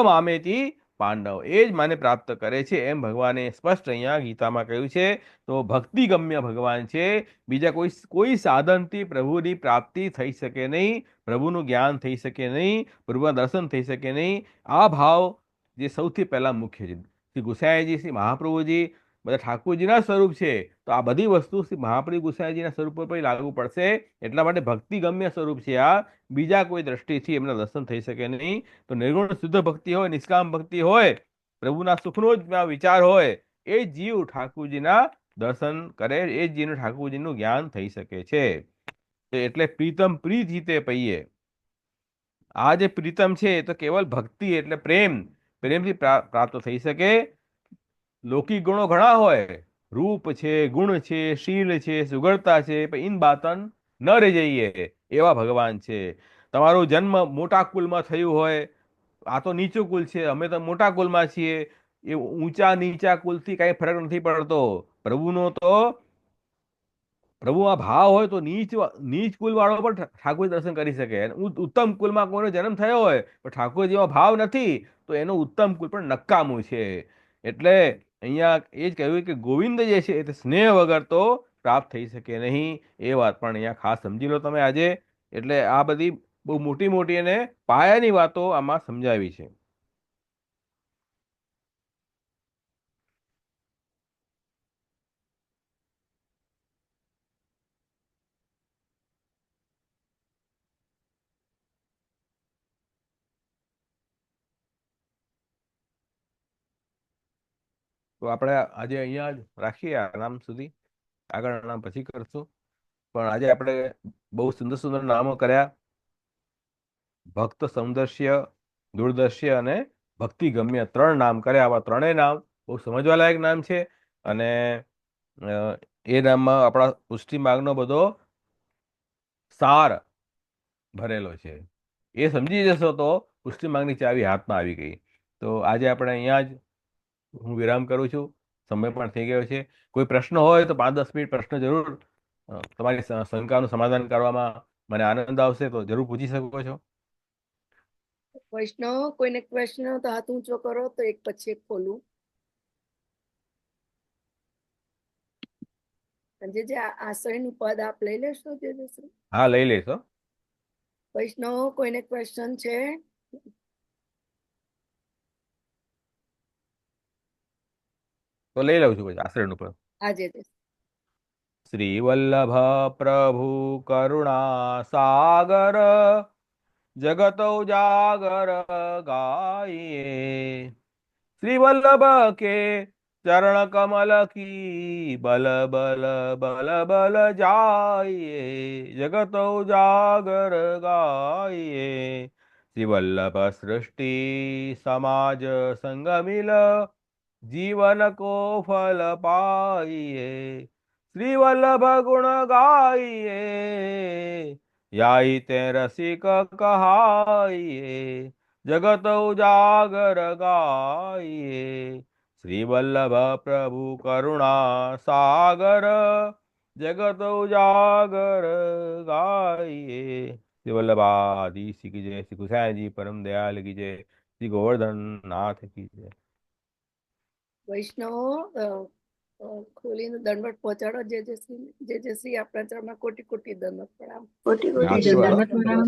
મામેતિ પાંડવ, એ જ મને પ્રાપ્ત કરે છે એમ ભગવાને સ્પષ્ટ અહીંયા ગીતામાં કહ્યું છે. તો ભક્તિ ગમ્ય ભગવાન છે, બીજા કોઈ સાધનથી પ્રભુની પ્રાપ્તિ થઈ શકે નહીં, પ્રભુનું જ્ઞાન થઈ શકે નહીં, પ્રભુના દર્શન થઈ શકે નહીં. આ ભાવ જે સૌથી પહેલા મુખ્ય છે. શ્રી ગુસાઈજી, શ્રી મહાપ્રભુજી બધા ઠાકોરજીના સ્વરૂપ છે, તો આ બધી વસ્તુ શ્રી મહાપ્રભુ ગુસાઈજીના સ્વરૂપ પર લાગુ પડશે. એટલા માટે ભક્તિ ગમ્ય સ્વરૂપ છે આ, બીજા કોઈ દ્રષ્ટિથી એમના દર્શન થઈ શકે નહીં. તો નિર્ગુણ શુદ્ધ ભક્તિ હોય, નિષ્કામ ભક્તિ હોય, પ્રભુના સુખનો જ વિચાર હોય, એ જીવ ઠાકોરજીના દર્શન કરે, એ જીવને ઠાકોરજીનું જ્ઞાન થઈ શકે છે. એટલે પ્રીતમ પ્રીત હિતે પૈયે, આ જે પ્રીતમ છે એ તો કેવલ ભક્તિ એટલે પ્રેમથી પ્રાપ્ત થઈ શકે. લૌકિક ગુણો ઘણા હોય, રૂપ છે, ગુણ છે, શીલ છે, સુગળતા છે, ઇન બાતન ન રહી જઈએ એવા ભગવાન છે. તમારો જન્મ મોટા કુલમાં થયું હોય, આ તો નીચું કુલ છે, અમે તો મોટા કુલમાં છીએ, એ ઊંચા નીચા કુલથી કઈ ફરક નથી પડતો. પ્રભુનો તો પ્રભુમાં ભાવ હોય તો નીચ કુલ વાળો પણ ઠાકોર દર્શન કરી શકે. ઉત્તમ કુલમાં કોઈનો જન્મ થયો હોય પણ ઠાકોરજીમાં ભાવ નથી તો એનું ઉત્તમ કુલ પણ નકામું છે. એટલે અહીંયા એ જ કહ્યું કે ગોવિંદ જે છે એ સ્નેહ વગર તો પ્રાપ્ત થઈ શકે નહીં. એ વાત પણ અહીંયા ખાસ સમજી લો તમે આજે. એટલે આ બધી બહુ મોટી મોટી અને પાયાની વાતો આમાં સમજાવી છે. તો આપણે આજે અહીંયા જ રાખીએ આ નામ સુધી, આગળ નામ પછી કરશું. પણ આજે આપણે બહુ સુંદર સુંદર નામો કર્યા. ભક્ત સૌંદર્ય, દૂરદર્શ્ય અને ભક્તિ ગમ્ય 3 નામ કર્યા. આવા ત્રણેય નામ બહુ સમજવા લાયક નામ છે અને એ નામમાં આપણા પુષ્ટિ માર્ગનો બધો સાર ભરેલો છે. એ સમજી જશો તો પુષ્ટિ માર્ગની ચાવી હાથમાં આવી ગઈ. તો આજે આપણે અહીંયા જ હું વિરામ કરું છું. સમય પણ થઈ ગયો છે. કોઈ પ્રશ્ન હોય તો 5-10 મિનિટ પ્રશ્ન જરૂર, તમારી શંકાનું સમાધાન કરવામાં મને આનંદ આવશે, તો જરૂર પૂછી શકો છો. વૈષ્ણવ કોઈને ક્વેશ્ચન હોય તો હાથ ઊંચો કરો તો એક પછી એક ખોલું. જે આશ્રયનું પદ આપ લઈ લેશો તેજસ્વી? હા, લઈ લેશો. વૈષ્ણવ કોઈને ક્વેશ્ચન છે? તો લઈ લઉં છું પછી આશ્રયનું પદ. આજે શ્રી વલ્લભ પ્રભુ કરુણા સાગર, જગત ઉજાગર ગાઈએ. श्री वल्लभ के चरण कमल की बल बल बल बल जाइए, जगत उजागर गाइए. श्री वल्लभ सृष्टि समाज संग मिल, जीवन को फल पाइए. श्री वल्लभ गुण गाइए, याई ते रसिक कहाइए. जगत उजागर गाइए. श्री वल्लभ प्रभु करुणा सागर, जगत उजागर गाइए. श्री वल्लभाधीश की जय. श्री गुसाई जी परम दयाल की जय. श्री गोवर्धन नाथ की जय. વૈષ્ણવ ખોલીને દંડવત પહોંચાડો. જે શ્રી આપણા ચરણમાં કોટી કોટી દંડવત પ્રણામ. કોટી કોટી દંડવત પ્રણામ.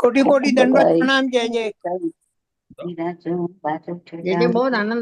કોટી કોટી દંડવત પ્રણામ. જય જય. બહુ આનંદ